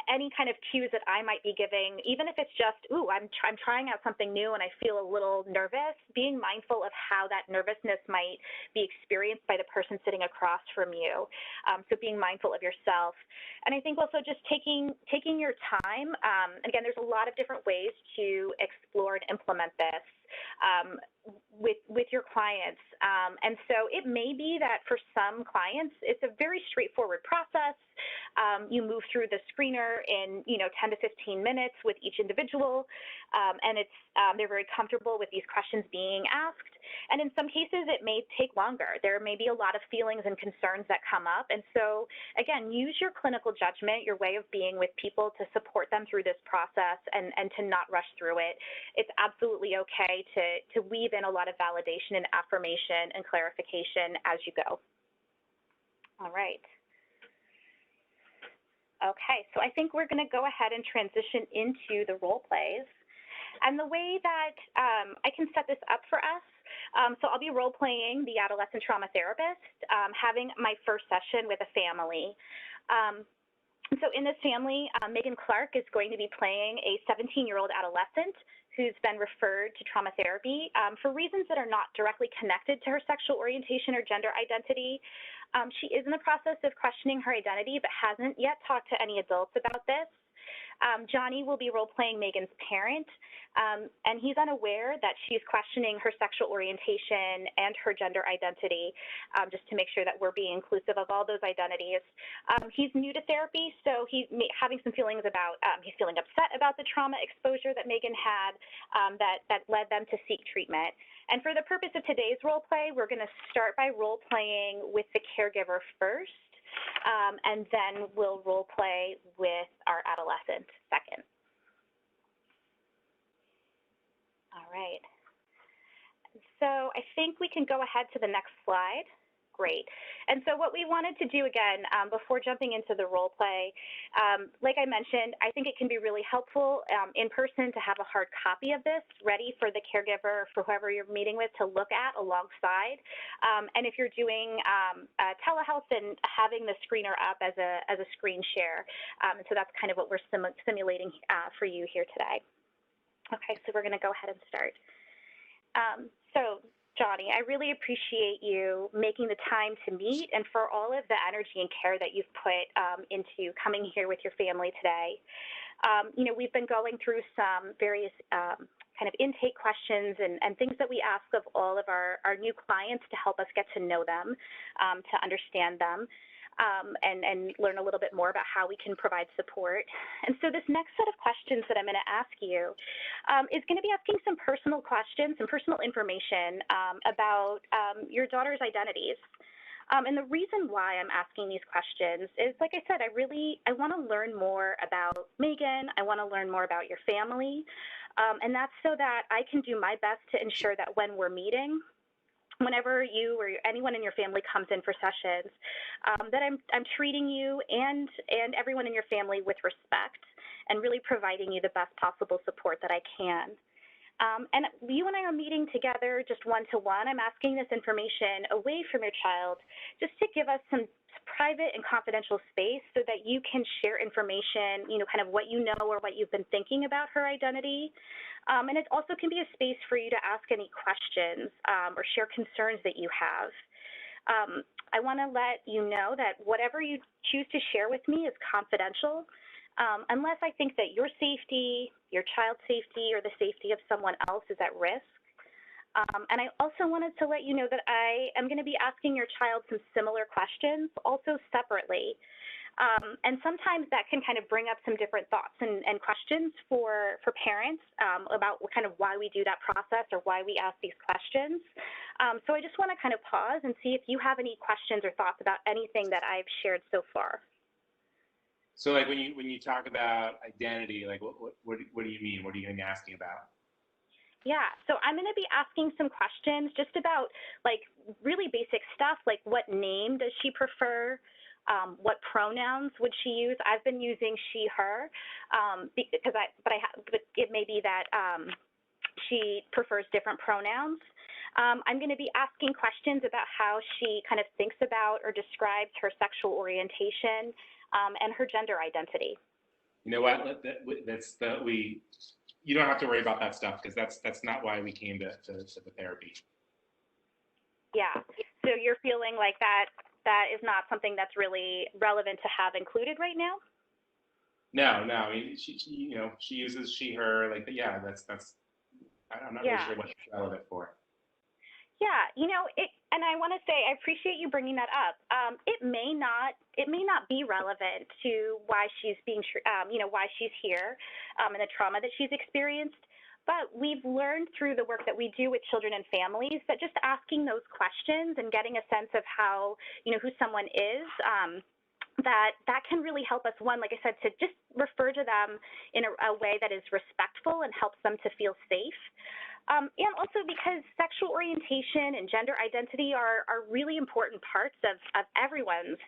any kind of cues that I might be giving, even if it's just, ooh, I'm trying out something new and I feel a little nervous, being mindful of how that nervousness might be experienced by the person sitting across from you. So being mindful of yourself. And I think also just taking your time. Again, there's a lot of different ways to explore and implement this with your clients. And so it may be that for some clients, it's a very straightforward process. You move through the screener in 10 to 15 minutes with each individual, and they're very comfortable with these questions being asked. And in some cases, it may take longer. There may be a lot of feelings and concerns that come up. And so, again, use your clinical judgment, your way of being with people, to support them through this process and to not rush through it. It's absolutely okay to weave in a lot of validation and affirmation and clarification as you go. All right. Okay, so I think we're going to go ahead and transition into the role plays. And the way that I can set this up for us, so I'll be role playing the adolescent trauma therapist, having my first session with a family. So in this family, Megan Clark is going to be playing a 17-year-old adolescent who's been referred to trauma therapy for reasons that are not directly connected to her sexual orientation or gender identity. She is in the process of questioning her identity, but hasn't yet talked to any adults about this. Johnny will be role-playing Megan's parent, and he's unaware that she's questioning her sexual orientation and her gender identity, just to make sure that we're being inclusive of all those identities. He's new to therapy, so he's having some feelings about, he's feeling upset about the trauma exposure that Megan had that led them to seek treatment. And for the purpose of today's role play, we're going to start by role-playing with the caregiver first. And then we'll role play with our adolescent second. All right. So I think we can go ahead to the next slide. Great. And so what we wanted to do again, before jumping into the role play, like I mentioned, I think it can be really helpful in person to have a hard copy of this ready for the caregiver, for whoever you're meeting with, to look at alongside. And if you're doing telehealth, then having the screener up as a screen share. And so that's kind of what we're simulating for you here today. Okay, so we're going to go ahead and start. So Johnny, I really appreciate you making the time to meet and for all of the energy and care that you've put into coming here with your family today. You know, we've been going through some various kind of intake questions and things that we ask of all of our new clients to help us get to know them, to understand them. And learn a little bit more about how we can provide support. And so this next set of questions that I'm going to ask you is going to be asking some personal questions, some personal information about your daughter's identities. And the reason why I'm asking these questions is, like I said, I want to learn more about Megan. I want to learn more about your family. And that's so that I can do my best to ensure that when we're meeting, whenever you or anyone in your family comes in for sessions, that I'm treating you and everyone in your family with respect and really providing you the best possible support that I can. And you and I are meeting together just one-to-one. I'm asking this information away from your child just to give us some private and confidential space so that you can share information, you know, kind of what you know or what you've been thinking about her identity. And it also can be a space for you to ask any questions or share concerns that you have. I want to let you know that whatever you choose to share with me is confidential, unless I think that your safety, your child's safety, or the safety of someone else is at risk. And I also wanted to let you know that I am going to be asking your child some similar questions, also separately. And sometimes that can kind of bring up some different thoughts and questions for parents about kind of why we do that process or why we ask these questions. So I just want to kind of pause and see if you have any questions or thoughts about anything that I've shared so far. So like when you talk about identity, like what do you mean? What are you going to be asking about? Yeah, so I'm going to be asking some questions just about like really basic stuff, like what name does she prefer? What pronouns would she use? I've been using she, her, but it may be that she prefers different pronouns. I'm going to be asking questions about how she kind of thinks about or describes her sexual orientation and her gender identity. You know what? You don't have to worry about that stuff because that's not why we came to the therapy. Yeah. So you're feeling like that is not something that's really relevant to have included right now? No. I mean, she uses she, her. Like, yeah, that's. I'm not really sure what it's relevant for. Yeah, and I want to say I appreciate you bringing that up. It may not be relevant to why she's being, why she's here, and the trauma that she's experienced. But we've learned through the work that we do with children and families that just asking those questions and getting a sense of how, who someone is, that can really help us, one, like I said, to just refer to them in a way that is respectful and helps them to feel safe. And also because sexual orientation and gender identity are really important parts of everyone's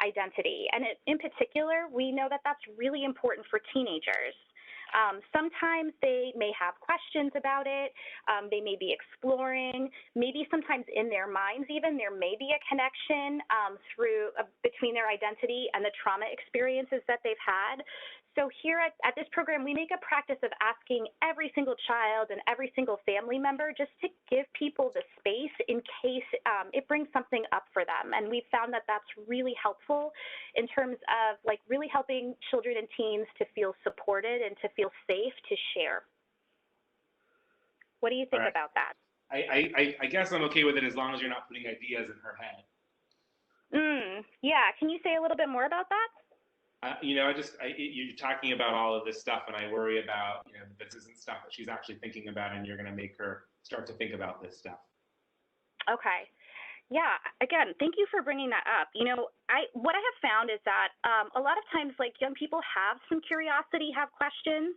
identity. And in particular, we know that that's really important for teenagers. Sometimes they may have questions about it. They may be exploring. Maybe sometimes in their minds even there may be a connection between their identity and the trauma experiences that they've had. So here at this program, we make a practice of asking every single child and every single family member just to give people the space in case it brings something up for them. And we've found that that's really helpful in terms of like really helping children and teens to feel supported and to feel safe to share. What do you think about that? I guess I'm okay with it as long as you're not putting ideas in her head. Yeah, can you say a little bit more about that? You're talking about all of this stuff, and I worry about, this isn't stuff that she's actually thinking about, and you're going to make her start to think about this stuff. Okay. Yeah, again, thank you for bringing that up. What I have found is that a lot of times, like, young people have some curiosity, have questions.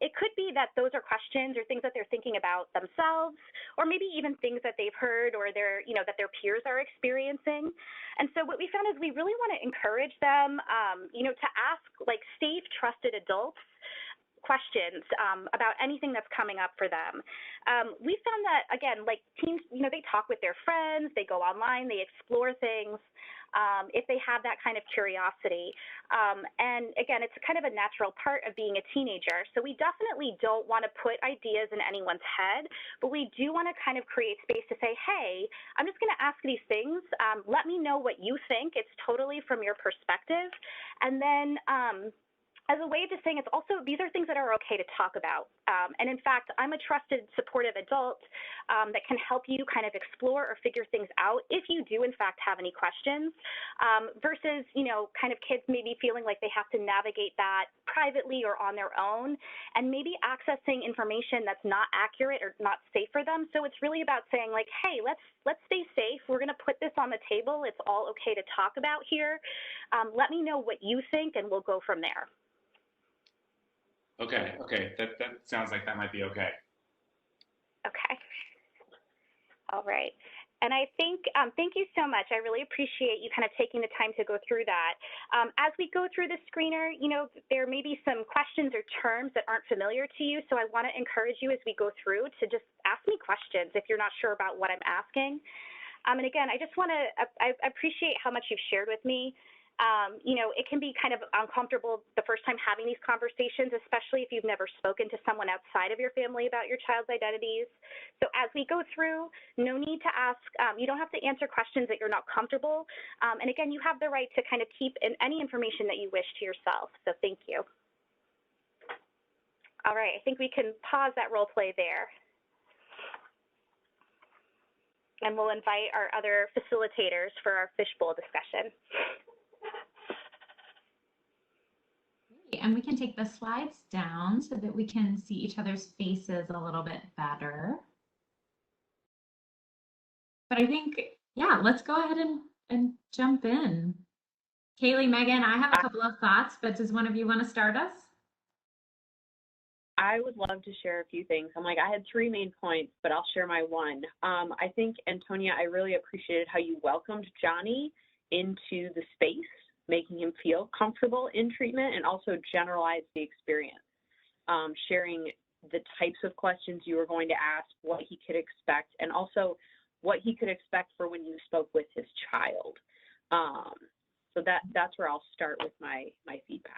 It could be that those are questions or things that they're thinking about themselves, or maybe even things that they've heard or that their peers are experiencing. And so what we found is we really want to encourage them, to ask, like, safe, trusted adults questions about anything that's coming up for them. We found that, again, like teens, they talk with their friends, they go online, they explore things if they have that kind of curiosity. And again, it's kind of a natural part of being a teenager. So we definitely don't want to put ideas in anyone's head, but we do want to kind of create space to say, hey, I'm just going to ask these things. Let me know what you think. It's totally from your perspective. And then as a way of just saying it's also, these are things that are okay to talk about. And in fact, I'm a trusted, supportive adult that can help you kind of explore or figure things out if you do, in fact, have any questions, versus, kind of kids maybe feeling like they have to navigate that privately or on their own, and maybe accessing information that's not accurate or not safe for them. So it's really about saying like, hey, let's stay safe. We're going to put this on the table. It's all okay to talk about here. Let me know what you think, and we'll go from there. Okay. That sounds like that might be okay. Okay. All right. And I think, thank you so much. I really appreciate you kind of taking the time to go through that. As we go through the screener, there may be some questions or terms that aren't familiar to you. So I want to encourage you as we go through to just ask me questions if you're not sure about what I'm asking. And again, I just want to, I appreciate how much you've shared with me. It can be kind of uncomfortable the first time having these conversations, especially if you've never spoken to someone outside of your family about your child's identities. So as we go through, no need to ask, you don't have to answer questions that you're not comfortable. And again, you have the right to kind of keep any information that you wish to yourself. So thank you. All right, I think we can pause that role play there. And we'll invite our other facilitators for our fishbowl discussion. And we can take the slides down so that we can see each other's faces a little bit better. But I think, yeah, let's go ahead and jump in. Kaylee, Megan, I have a couple of thoughts, but does one of you want to start us? I would love to share a few things. I had 3 main points, but I'll share my one. I think, Antonia, I really appreciated how you welcomed Johnny into the space, making him feel comfortable in treatment, and also generalize the experience, sharing the types of questions you were going to ask, what he could expect, and also what he could expect for when you spoke with his child. So that's where I'll start with my feedback.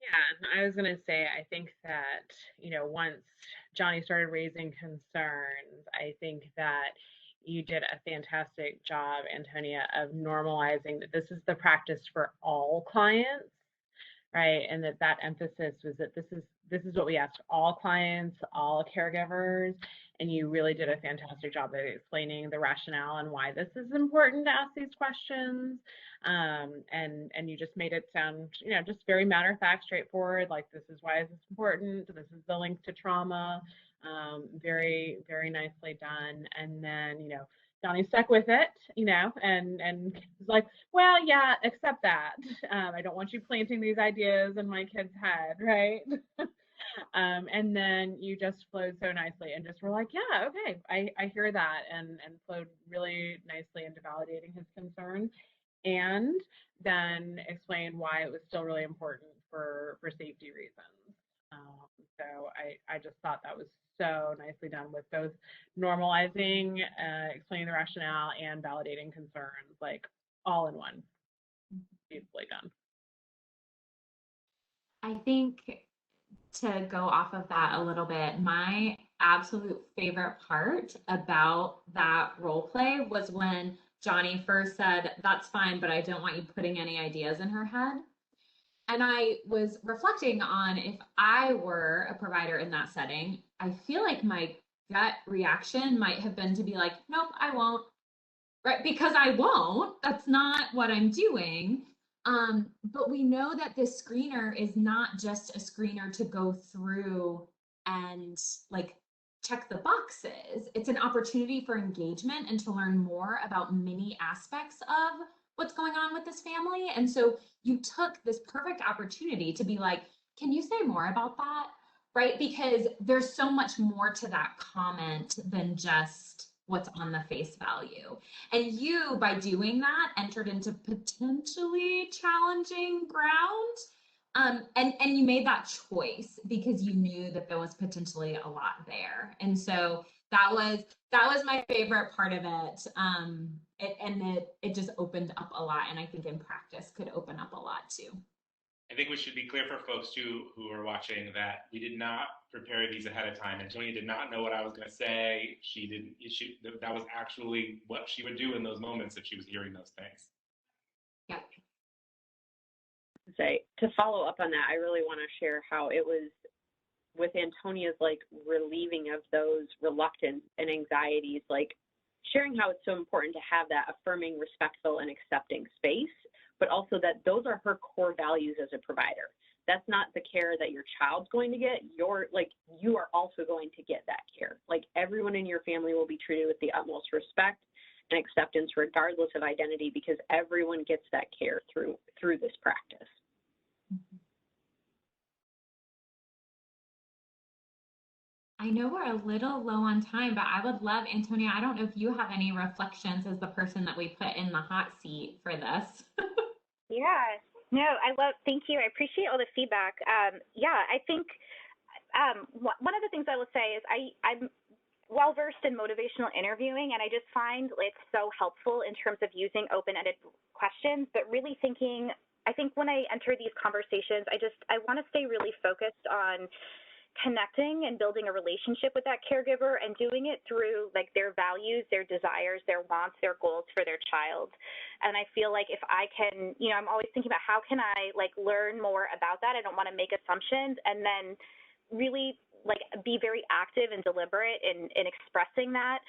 Yeah, I was going to say, I think that, once Johnny started raising concerns, I think that you did a fantastic job, Antonia, of normalizing that this is the practice for all clients, right? And that emphasis was that this is what we ask all clients, all caregivers, and you really did a fantastic job of explaining the rationale and why this is important to ask these questions. And you just made it sound, just very matter of fact, straightforward, like this is why this is important, this is the link to trauma. Very, very nicely done. And then, Johnny stuck with it, and was like, well, yeah, accept that. I don't want you planting these ideas in my kid's head, right? And then you just flowed so nicely and just were like, yeah, okay, I hear that, and flowed really nicely into validating his concerns. and then explain why it was still really important for safety reasons. So I just thought that was so nicely done with both normalizing, explaining the rationale, and validating concerns, like all in one. Beautifully done. I think to go off of that a little bit, my absolute favorite part about that role play was when Johnny first said, "That's fine, but I don't want you putting any ideas in her head." And I was reflecting on if I were a provider in that setting, I feel like my gut reaction might have been to be like, "Nope, I won't." Right? Because I won't. That's not what I'm doing. But we know that this screener is not just a screener to go through and like check the boxes. It's an opportunity for engagement and to learn more about many aspects of what's going on with this family. And so you took this perfect opportunity to be like, can you say more about that? Right? Because there's so much more to that comment than just what's on the face value. And you, by doing that, entered into potentially challenging ground. And you made that choice because you knew that there was potentially a lot there. And so that was my favorite part of it. It just opened up a lot. And I think in practice could open up a lot too. I think we should be clear for folks too who are watching that we did not prepare these ahead of time. Antonia did not know what I was going to say. She didn't. That was actually what she would do in those moments if she was hearing those things. Yeah. Say to follow up on that, I really want to share how it was with Antonia's like relieving of those reluctance and anxieties, like sharing how it's so important to have that affirming, respectful, and accepting space, but also that those are her core values as a provider. That's not the care that your child's going to get. You are also going to get that care. Like everyone in your family will be treated with the utmost respect and acceptance, regardless of identity, because everyone gets that care through this practice. I know we're a little low on time, but I would love, Antonia, I don't know if you have any reflections as the person that we put in the hot seat for this. Yeah, no, thank you. I appreciate all the feedback. I think one of the things I will say is I'm well-versed in motivational interviewing, and I just find it's so helpful in terms of using open-ended questions, but really thinking, I think when I enter these conversations, I want to stay really focused on connecting and building a relationship with that caregiver and doing it through like their values, their desires, their wants, their goals for their child. And I feel like if I can, I'm always thinking about how can I like learn more about that. I don't want to make assumptions, and then really like be very active and deliberate in expressing that,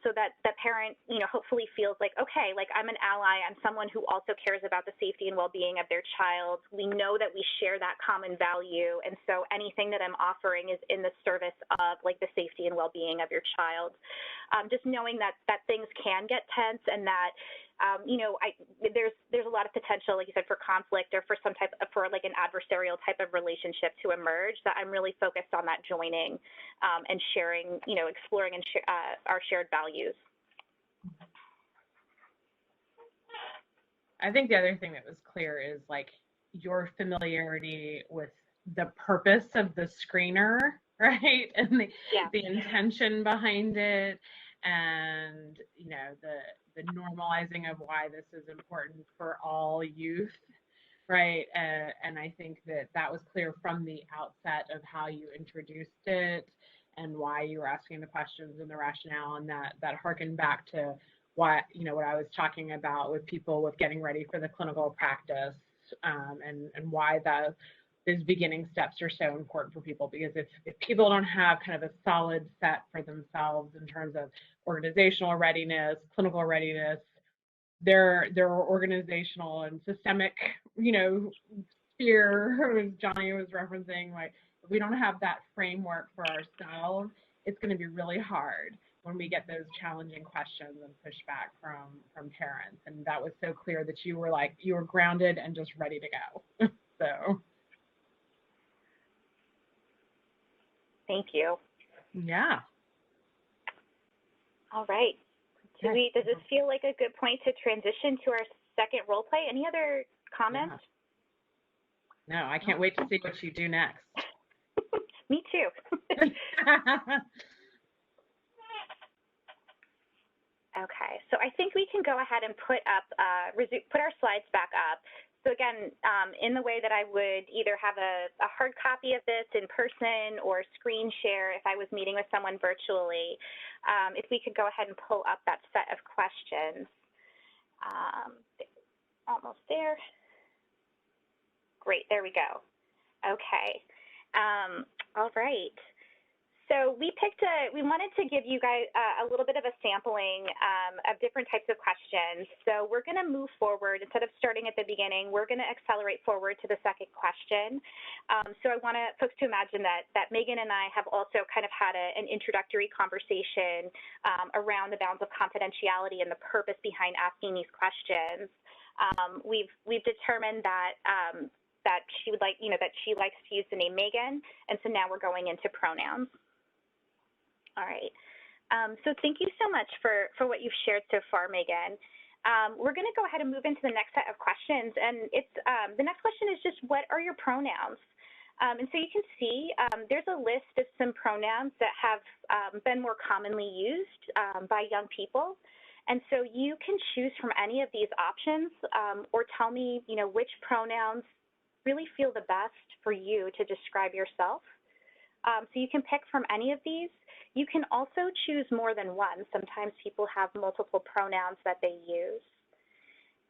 so that the parent, hopefully feels like, okay, like I'm an ally, I'm someone who also cares about the safety and well-being of their child. We know that we share that common value, and so anything that I'm offering is in the service of like the safety and well-being of your child. Just knowing that things can get tense, and that there's a lot of potential, like you said, for conflict or for for like an adversarial type of relationship to emerge, that I'm really focused on that joining and sharing, exploring and our shared values. I think the other thing that was clear is like your familiarity with the purpose of the screener, right? And the intention behind it, and the normalizing of why this is important for all youth, right? And I think that was clear from the outset of how you introduced it and why you were asking the questions and the rationale, and that harkened back to what I was talking about with people with getting ready for the clinical practice, and why those beginning steps are so important for people, because if people don't have kind of a solid set for themselves in terms of organizational readiness, clinical readiness, their organizational and systemic, fear, as Johnny was referencing, like if we don't have that framework for ourselves, it's going to be really hard when we get those challenging questions and pushback from parents. And that was so clear that you were grounded and just ready to go. So. Thank you. Yeah. All right. Does this feel like a good point to transition to our second role play? Any other comments? Yeah. No, I can't wait to see what you do next. Me too. Okay, so I think we can go ahead and put our slides back up. So again, in the way that I would either have a hard copy of this in person or screen share if I was meeting with someone virtually, if we could go ahead and pull up that set of questions. Almost there. Great, there we go. Okay, all right. So we wanted to give you guys a little bit of a sampling of different types of questions. So we're going to move forward. Instead of starting at the beginning, we're going to accelerate forward to the second question. So I want folks to imagine that Megan and I have also kind of had an introductory conversation around the bounds of confidentiality and the purpose behind asking these questions. We've determined that she would like, that she likes to use the name Megan, and so now we're going into pronouns. All right. So thank you so much for what you've shared so far, Megan. We're going to go ahead and move into the next set of questions, and it's the next question is just, what are your pronouns? And so you can see there's a list of some pronouns that have been more commonly used by young people. And so you can choose from any of these options or tell me, which pronouns really feel the best for you to describe yourself. So you can pick from any of these. You can also choose more than one. Sometimes people have multiple pronouns that they use.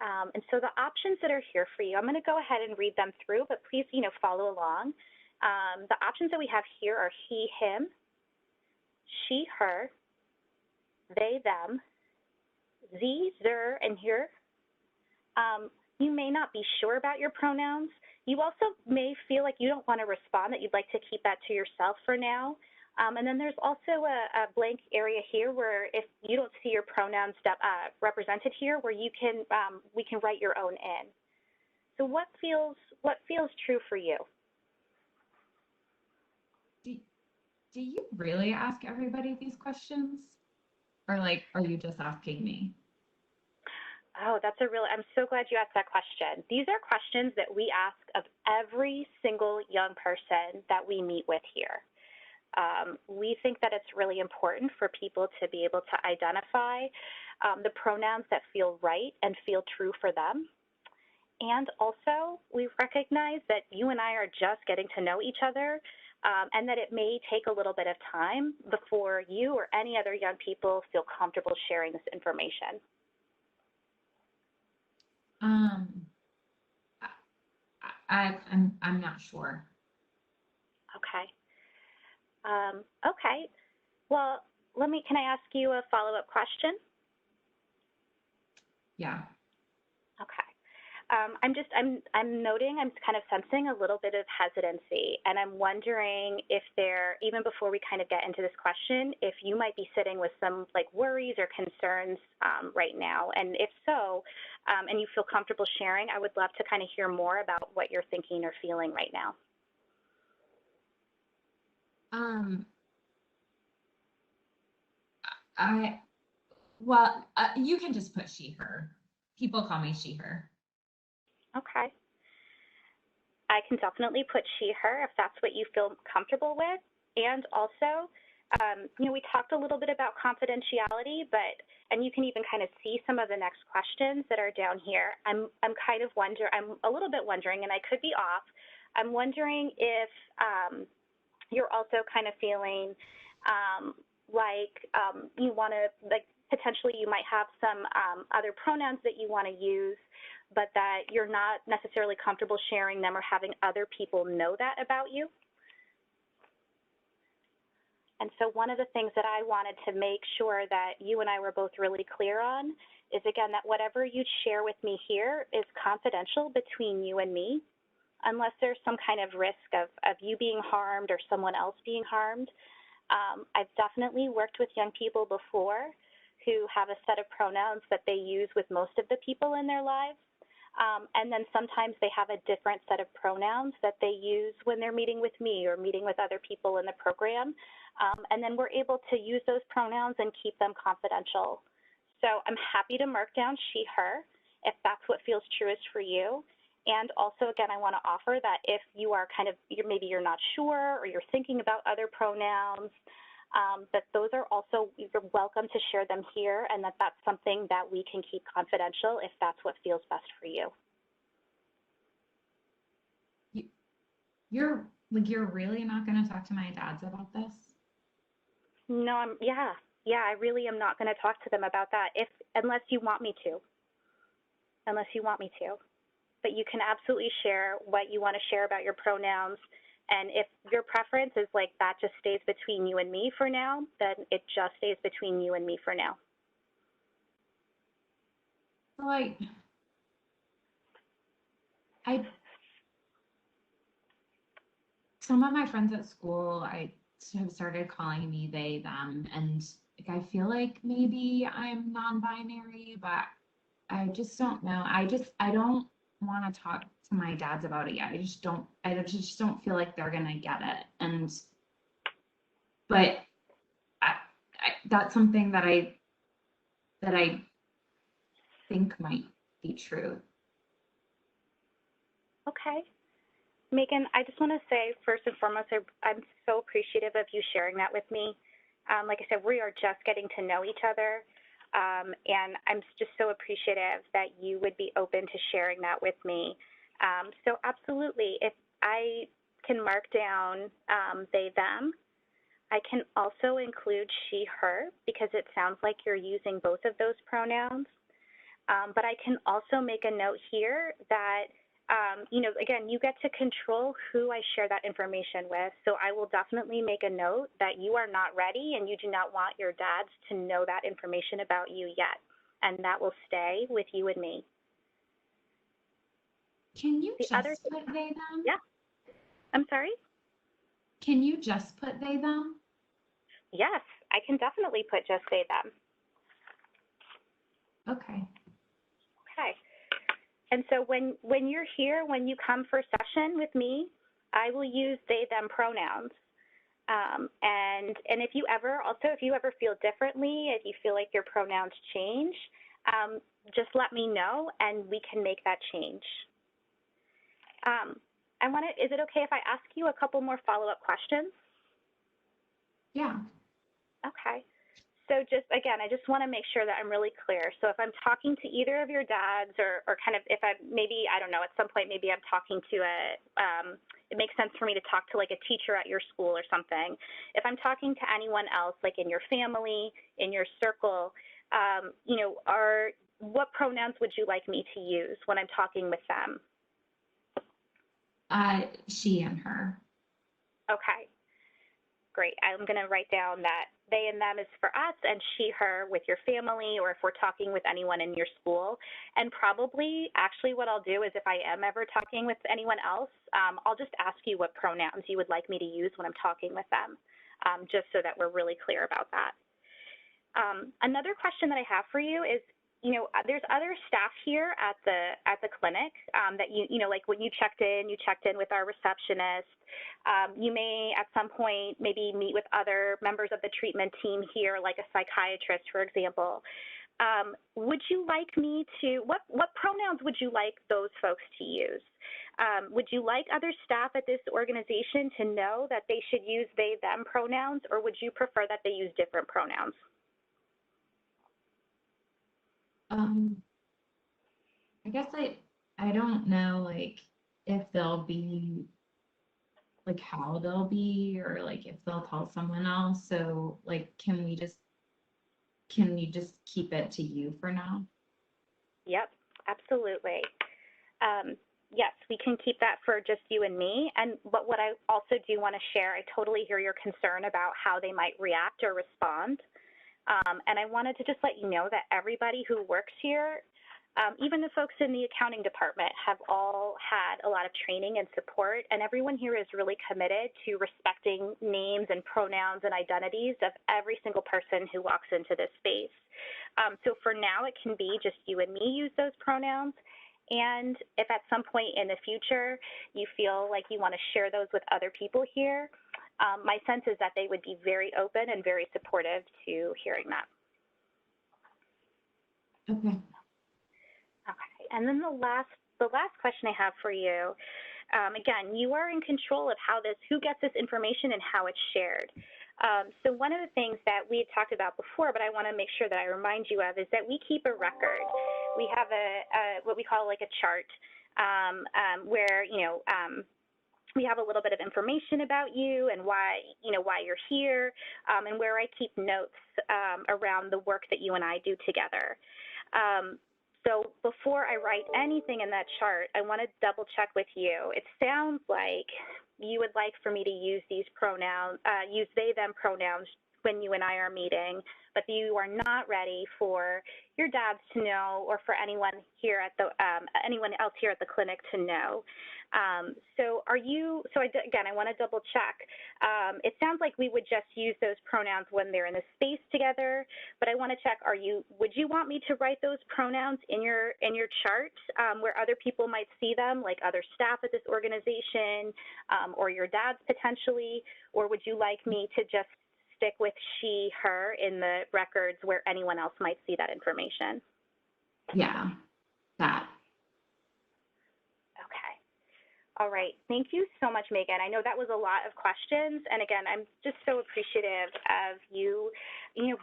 And so the options that are here for you, I'm going to go ahead and read them through, but please, follow along. The options that we have here are he, him, she, her, they, them, sie, their, and her. You may not be sure about your pronouns. You also may feel like you don't want to respond, that you'd like to keep that to yourself for now. And then there's also a blank area here where if you don't see your pronouns represented here, where you can we can write your own in. So what feels true for you? Do you really ask everybody these questions, or are you just asking me? Oh, I'm so glad you asked that question. These are questions that we ask of every single young person that we meet with here. We think that it's really important for people to be able to identify the pronouns that feel right and feel true for them. And also, we recognize that you and I are just getting to know each other, and that it may take a little bit of time before you or any other young people feel comfortable sharing this information. I'm not sure. Okay. Okay. Well, can I ask you a follow-up question? Yeah. Okay. I'm noting, I'm kind of sensing a little bit of hesitancy, and I'm wondering if even before we kind of get into this question, if you might be sitting with some worries or concerns right now. And if so, and you feel comfortable sharing, I would love to kind of hear more about what you're thinking or feeling right now. You can just put she, her. People call me she, her. Okay. I can definitely put she, her if that's what you feel comfortable with. And also, we talked a little bit about confidentiality, and you can even kind of see some of the next questions that are down here. I'm a little bit wondering, and I could be off. I'm wondering if you're also kind of feeling you want to, potentially you might have some other pronouns that you want to use, but that you're not necessarily comfortable sharing them or having other people know that about you. And so one of the things that I wanted to make sure that you and I were both really clear on is, again, that whatever you share with me here is confidential between you and me, unless there's some kind of risk of you being harmed or someone else being harmed. I've definitely worked with young people before who have a set of pronouns that they use with most of the people in their lives. And then sometimes they have a different set of pronouns that they use when they're meeting with me or meeting with other people in the program. And then we're able to use those pronouns and keep them confidential. So I'm happy to mark down she, her, if that's what feels truest for you. And also, again, I want to offer that if you are maybe you're not sure or you're thinking about other pronouns, that those are also, you're welcome to share them here, and that's something that we can keep confidential if that's what feels best for you. You're really not going to talk to my dads about this? No, I really am not going to talk to them about that unless you want me to. But you can absolutely share what you want to share about your pronouns. And if your preference is like that just stays between you and me for now, then it just stays between you and me for now. Like, some of my friends at school, have started calling me they, them, and like, I feel like maybe I'm non-binary, but I just don't know. I don't want to talk to my dads about it yet. I just don't feel like they're gonna get it. But that's something that I think might be true. Okay. Megan, I just want to say, first and foremost, I'm so appreciative of you sharing that with me. Like I said, we are just getting to know each other, and I'm just so appreciative that you would be open to sharing that with me. So absolutely, if I can mark down they, them, I can also include she, her, because it sounds like you're using both of those pronouns. But I can also make a note here that again, you get to control who I share that information with. So I will definitely make a note that you are not ready and you do not want your dads to know that information about you yet. And that will stay with you and me. Can you put they, them? Yeah. I'm sorry? Can you just put they, them? Yes, I can definitely put just they, them. Okay. Okay. And so when you're here, when you come for session with me, I will use they, them pronouns. And if you ever feel differently, if you feel like your pronouns change, just let me know and we can make that change. Is it okay if I ask you a couple more follow-up questions? Yeah. Okay. So I just want to make sure that I'm really clear. So if I'm talking to either of your dads or kind of I don't know, at some point maybe I'm talking to it makes sense for me to talk to like a teacher at your school or something. If I'm talking to anyone else, like in your family, in your circle, what pronouns would you like me to use when I'm talking with them? She and her. Okay. Great. I'm going to write down that they and them is for us and she, her with your family, or if we're talking with anyone in your school. And probably actually what I'll do is if I am ever talking with anyone else, I'll just ask you what pronouns you would like me to use when I'm talking with them, just so that we're really clear about that. Another question that I have for you is, there's other staff here at the clinic that like when you checked in with our receptionist. You may at some point maybe meet with other members of the treatment team here, like a psychiatrist, for example. Would you like me to, what pronouns would you like those folks to use? Would you like other staff at this organization to know that they should use they, them pronouns, or would you prefer that they use different pronouns? I guess I don't know, like, if they'll be, like, how they'll be, or like if they'll tell someone else. So like, can we just keep it to you for now? Yep, absolutely. Yes, we can keep that for just you and me. But what I also do want to share, I totally hear your concern about how they might react or respond. And I wanted to just let you know that everybody who works here, even the folks in the accounting department, have all had a lot of training and support, and everyone here is really committed to respecting names and pronouns and identities of every single person who walks into this space. So for now, it can be just you and me use those pronouns. And if at some point in the future you feel like you want to share those with other people here, my sense is that they would be very open and very supportive to hearing that. Okay. Okay. And then the last question I have for you, again, you are in control of who gets this information and how it's shared. So one of the things that we had talked about before, but I want to make sure that I remind you of, is that we keep a record. We have what we call like a chart, where we have a little bit of information about you and why you're here, and where I keep notes around the work that you and I do together. So before I write anything in that chart, I want to double check with you. It sounds like you would like for me to use these pronouns, use they, them pronouns when you and I are meeting, but you are not ready for your dads to know, or for anyone here at the anyone else here at the clinic to know. Again, I want to double check. It sounds like we would just use those pronouns when they're in the space together, but I want to check, would you want me to write those pronouns in your chart, where other people might see them, like other staff at this organization, or your dads potentially, or would you like me to just stick with she, her in the records where anyone else might see that information? Yeah, that. Okay. All right. Thank you so much, Megan. I know that was a lot of questions. And again, I'm just so appreciative of you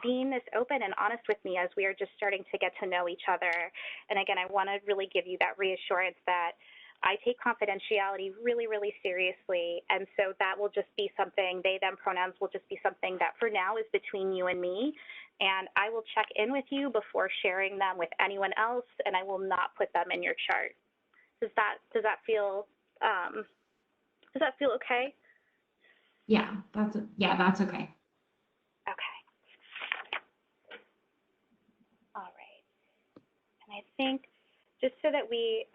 being this open and honest with me as we are just starting to get to know each other. And again, I want to really give you that reassurance that I take confidentiality really, really seriously. And so that will just be something, they, them pronouns will just be something that for now is between you and me. And I will check in with you before sharing them with anyone else, and I will not put them in your chart. Does that feel okay? Yeah, that's okay. Okay. All right. And I think just so that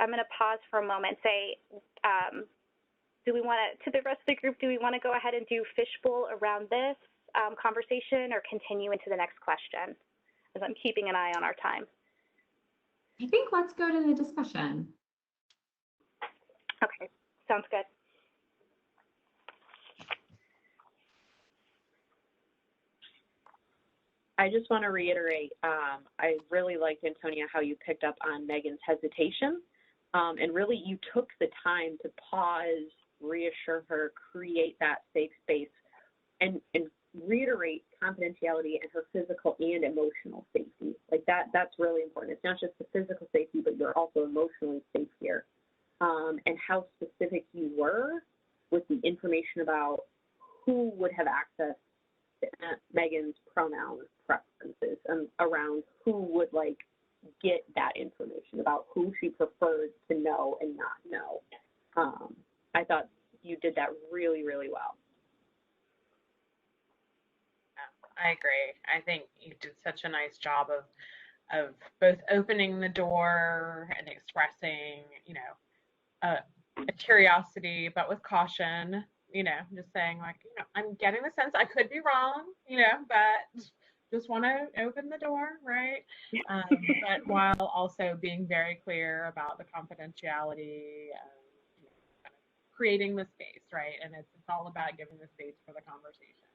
I'm going to pause for a moment, say, do we want to the rest of the group, do we want to go ahead and do fishbowl around this conversation, or continue into the next question, as I'm keeping an eye on our time? I think let's go to the discussion. Okay, sounds good. I just want to reiterate, I really liked, Antonia, how you picked up on Megan's hesitation, and really you took the time to pause, reassure her, create that safe space, and reiterate confidentiality and her physical and emotional safety. Like that's really important. It's not just the physical safety, but you're also emotionally safe here. And how specific you were with the information about who would have access to Megan's pronoun preferences, and around who would get that information about who she preferred to know and not know. I thought you did that really, really well. I agree. I think you did such a nice job of both opening the door and expressing, a curiosity, but with caution, just saying I'm getting the sense I could be wrong, but just want to open the door, right? But while also being very clear about the confidentiality, kind of creating the space, right? And it's all about giving the space for the conversation.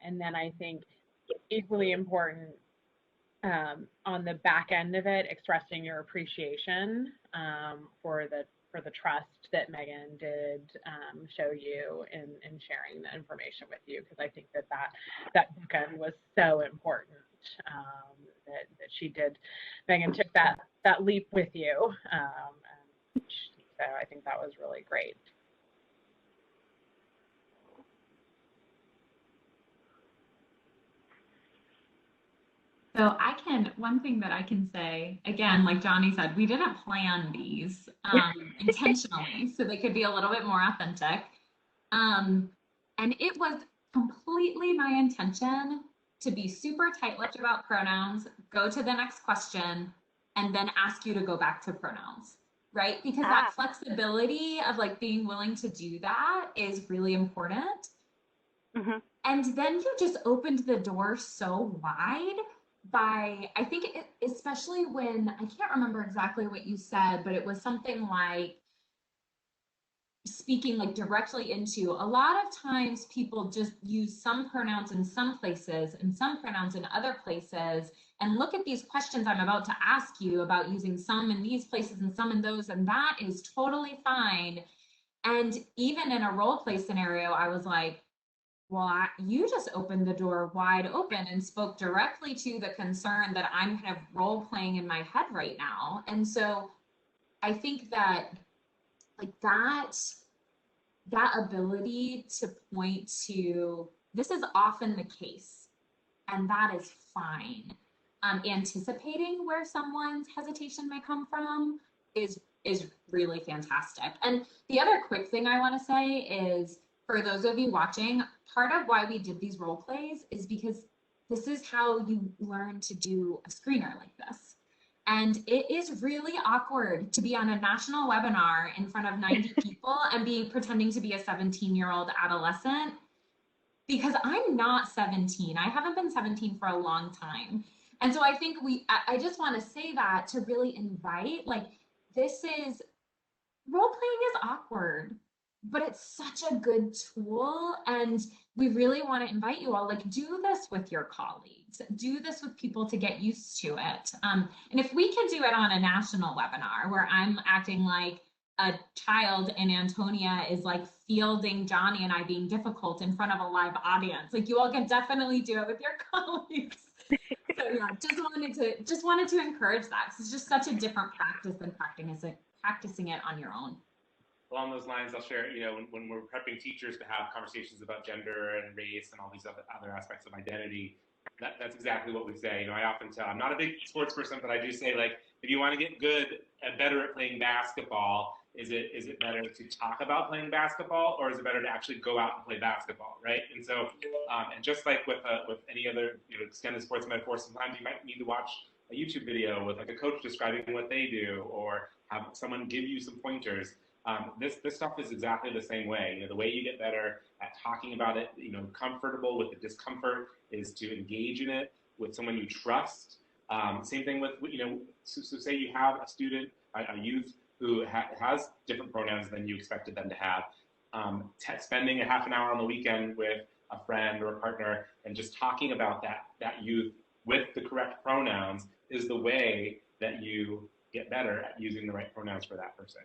And then I think equally important, on the back end of it, expressing your appreciation for the trust that Megan did show you in sharing the information with you, because I think that bookend was so important, that she did. Megan took that leap with you, so I think that was really great. So one thing that I can say, again, like Johnny said, we didn't plan these intentionally, so they could be a little bit more authentic. And it was completely my intention to be super tight-lipped about pronouns, go to the next question, and then ask you to go back to pronouns, right? Because that flexibility of being willing to do that is really important. Mm-hmm. And then you just opened the door so wide by, I think, especially when, I can't remember exactly what you said, but it was something like speaking directly into, a lot of times people just use some pronouns in some places and some pronouns in other places, and look at these questions I'm about to ask you about using some in these places and some in those, and that is totally fine. And even in a role play scenario, I was like, well, you just opened the door wide open and spoke directly to the concern that I'm kind of role playing in my head right now. And so I think that like that ability to point to this is often the case, and that is fine. Anticipating where someone's hesitation may come from is really fantastic. And the other quick thing I want to say is, for those of you watching, part of why we did these role plays is because this is how you learn to do a screener like this. And it is really awkward to be on a national webinar in front of 90 people and be pretending to be a 17-year-old adolescent, because I'm not 17. I haven't been 17 for a long time. And so I think I just want to say that to really invite, like, role playing is awkward, but it's such a good tool. And we really want to invite you all, like, do this with your colleagues, do this with people to get used to it. And if we can do it on a national webinar where I'm acting like a child and Antonia is like fielding Johnny and I being difficult in front of a live audience, like, you all can definitely do it with your colleagues. So yeah, just wanted to encourage that, because it's just such a different practice than practicing it on your own. Along those lines, I'll share, when we're prepping teachers to have conversations about gender and race and all these other aspects of identity, that's exactly what we say. I often tell, I'm not a big sports person, but I do say, like, if you want to get good and better at playing basketball, is it better to talk about playing basketball, or is it better to actually go out and play basketball, right? And so, and just like with any other extended sports metaphor, sometimes you might need to watch a YouTube video with like a coach describing what they do, or have someone give you some pointers. This stuff is exactly the same way. The way you get better at talking about it, comfortable with the discomfort, is to engage in it with someone you trust. Same thing with, so say you have a student, a youth who has different pronouns than you expected them to have. Spending a half an hour on the weekend with a friend or a partner and just talking about that youth with the correct pronouns is the way that you get better at using the right pronouns for that person.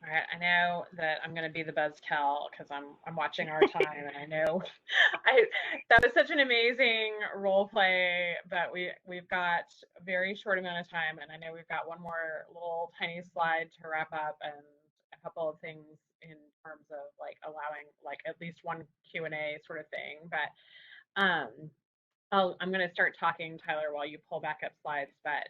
All right, I know that I'm going to be the buzzkill because I'm watching our time, and I know that was such an amazing role play, but we've got a very short amount of time, and I know we've got one more little tiny slide to wrap up, and a couple of things in terms of like allowing like at least one Q&A sort of thing. But I'm going to start talking, Tyler, while you pull back up slides. But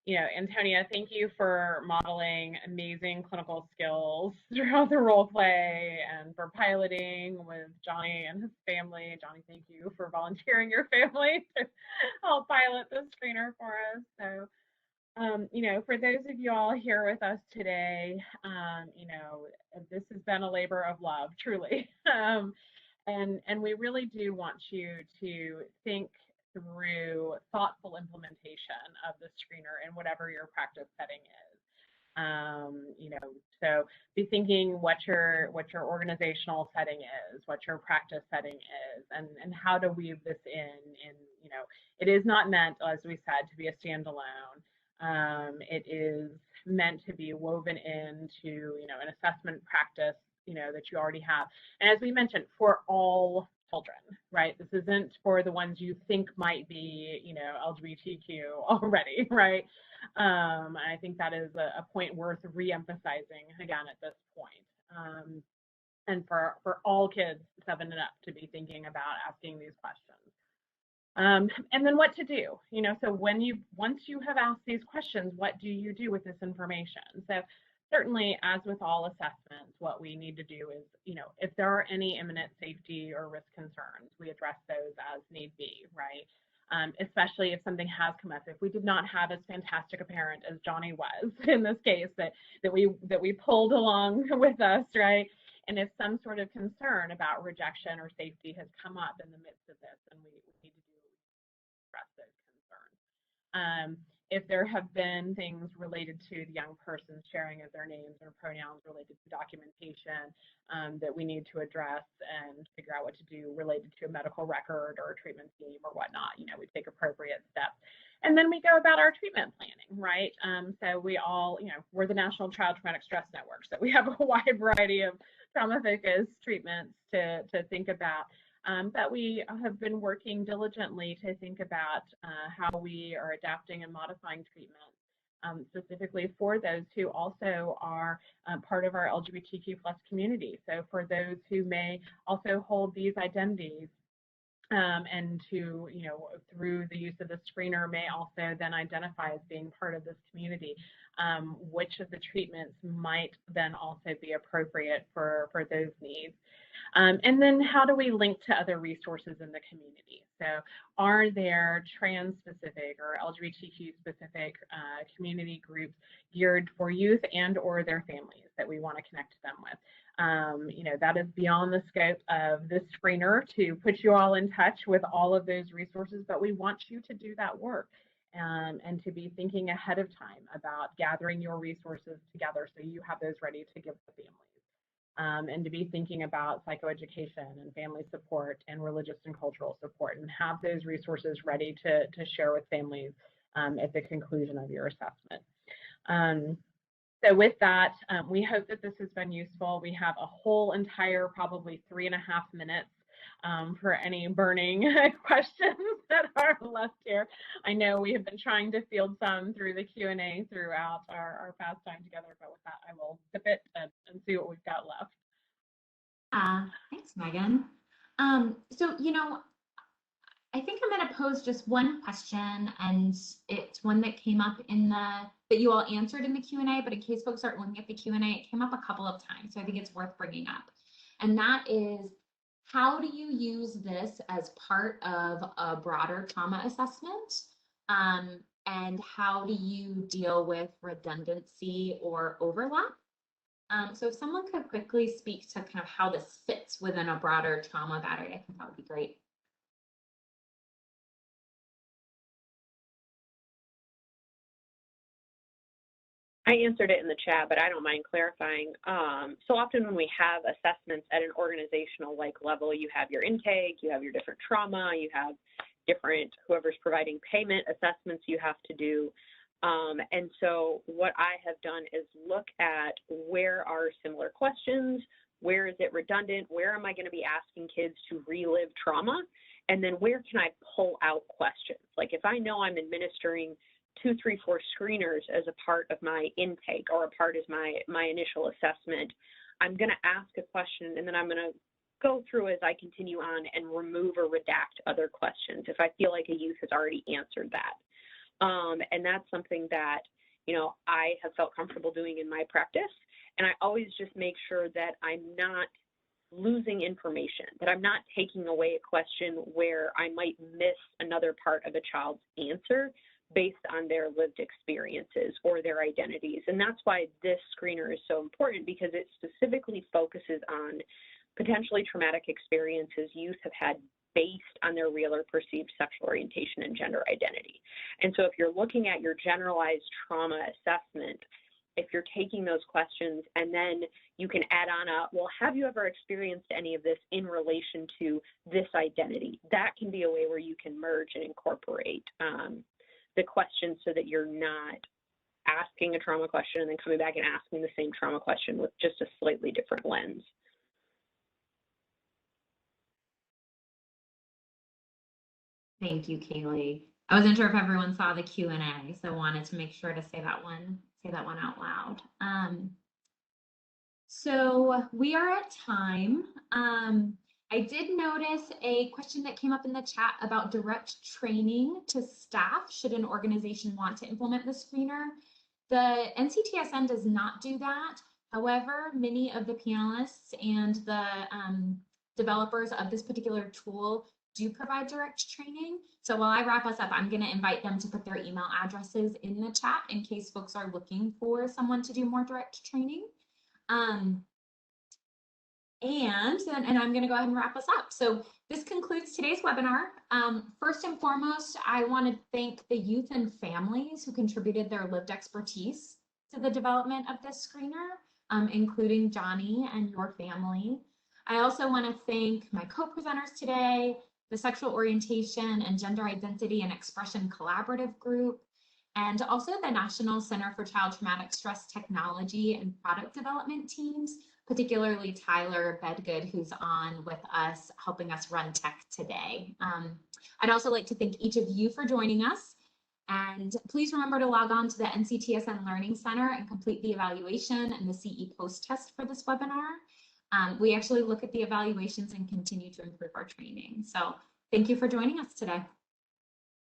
Antonia, thank you for modeling amazing clinical skills throughout the role play and for piloting with Johnny and his family. Johnny, thank you for volunteering your family to help pilot the screener for us. So, for those of you all here with us today, this has been a labor of love, truly. And we really do want you to think through thoughtful implementation of the screener in whatever your practice setting is. So be thinking what your organizational setting is, what your practice setting is, and how to weave this in, it is not meant, as we said, to be a standalone. It is meant to be woven into, an assessment practice, that you already have. And as we mentioned, for all children, right? This isn't for the ones you think might be, LGBTQ already, right? And I think that is a point worth re-emphasizing again at this point. And for all kids 7 and up to be thinking about asking these questions. And then what to do, so once you have asked these questions, what do you do with this information? So certainly, as with all assessments, what we need to do is, if there are any imminent safety or risk concerns, we address those as need be, right? Especially if something has come up. If we did not have as fantastic a parent as Johnny was in this case, that we pulled along with us, right? And if some sort of concern about rejection or safety has come up in the midst of this, then we need to address those concerns. If there have been things related to the young person's sharing of their names or pronouns related to documentation that we need to address and figure out what to do related to a medical record or a treatment scheme or whatnot, we take appropriate steps. And then we go about our treatment planning, right? So we all, we're the National Child Traumatic Stress Network. So we have a wide variety of trauma-focused treatments to think about. But we have been working diligently to think about how we are adapting and modifying treatment, specifically for those who also are part of our LGBTQ plus community. So for those who may also hold these identities, and who, through the use of the screener may also then identify as being part of this community, which of the treatments might then also be appropriate for those needs. And then how do we link to other resources in the community? So are there trans-specific or LGBTQ-specific community groups geared for youth and or their families that we want to connect them with? That is beyond the scope of this screener to put you all in touch with all of those resources, but we want you to do that work and to be thinking ahead of time about gathering your resources together so you have those ready to give the families. And to be thinking about psychoeducation and family support and religious and cultural support and have those resources ready to share with families at the conclusion of your assessment. So with that, we hope that this has been useful. We have a whole entire probably 3.5 minutes for any burning questions that are left here. I know we have been trying to field some through the Q&A throughout our past time together, but with that, I will zip it and see what we've got left. Thanks, Megan. So, I think I'm going to pose just one question, and it's one that came up that you all answered in the Q&A, but in case folks aren't looking at the Q&A, it came up a couple of times, so I think it's worth bringing up. And that is, how do you use this as part of a broader trauma assessment? And how do you deal with redundancy or overlap? So if someone could quickly speak to kind of how this fits within a broader trauma battery, I think that would be great. I answered it in the chat, but I don't mind clarifying. So often when we have assessments at an organizational level, you have your intake, you have your different trauma, you have different whoever's providing payment assessments you have to do. And so what I have done is look at where are similar questions, where is it redundant, where am I going to be asking kids to relive trauma, and then where can I pull out questions? Like if I know I'm administering 2, 3, 4 screeners as a part of my intake or a part of my initial assessment, I'm going to ask a question and then I'm going to go through as I continue on and remove or redact other questions if I feel like a youth has already answered that. And that's something that, I have felt comfortable doing in my practice. And I always just make sure that I'm not losing information, that I'm not taking away a question where I might miss another part of a child's answer based on their lived experiences or their identities. And that's why this screener is so important, because it specifically focuses on potentially traumatic experiences youth have had based on their real or perceived sexual orientation and gender identity. And so if you're looking at your generalized trauma assessment, if you're taking those questions and then you can add on well, have you ever experienced any of this in relation to this identity? That can be a way where you can merge and incorporate the question so that you're not asking a trauma question and then coming back and asking the same trauma question with just a slightly different lens. Thank you, Kaylee. I wasn't sure if everyone saw the Q&A, so wanted to make sure to say that one out loud. So we are at time. I did notice a question that came up in the chat about direct training to staff should an organization want to implement the screener. The NCTSN does not do that. However, many of the panelists and the developers of this particular tool do provide direct training. So while I wrap us up, I'm going to invite them to put their email addresses in the chat in case folks are looking for someone to do more direct training. And I'm going to go ahead and wrap us up. So this concludes today's webinar. First and foremost, I want to thank the youth and families who contributed their lived expertise to the development of this screener, including Johnny and your family. I also want to thank my co-presenters today, the Sexual Orientation and Gender Identity and Expression Collaborative Group, and also the National Center for Child Traumatic Stress Technology and Product Development teams, particularly Tyler Bedgood, who's on with us, helping us run tech today. I'd also like to thank each of you for joining us. And please remember to log on to the NCTSN Learning Center and complete the evaluation and the CE post-test for this webinar. We actually look at the evaluations and continue to improve our training. So thank you for joining us today.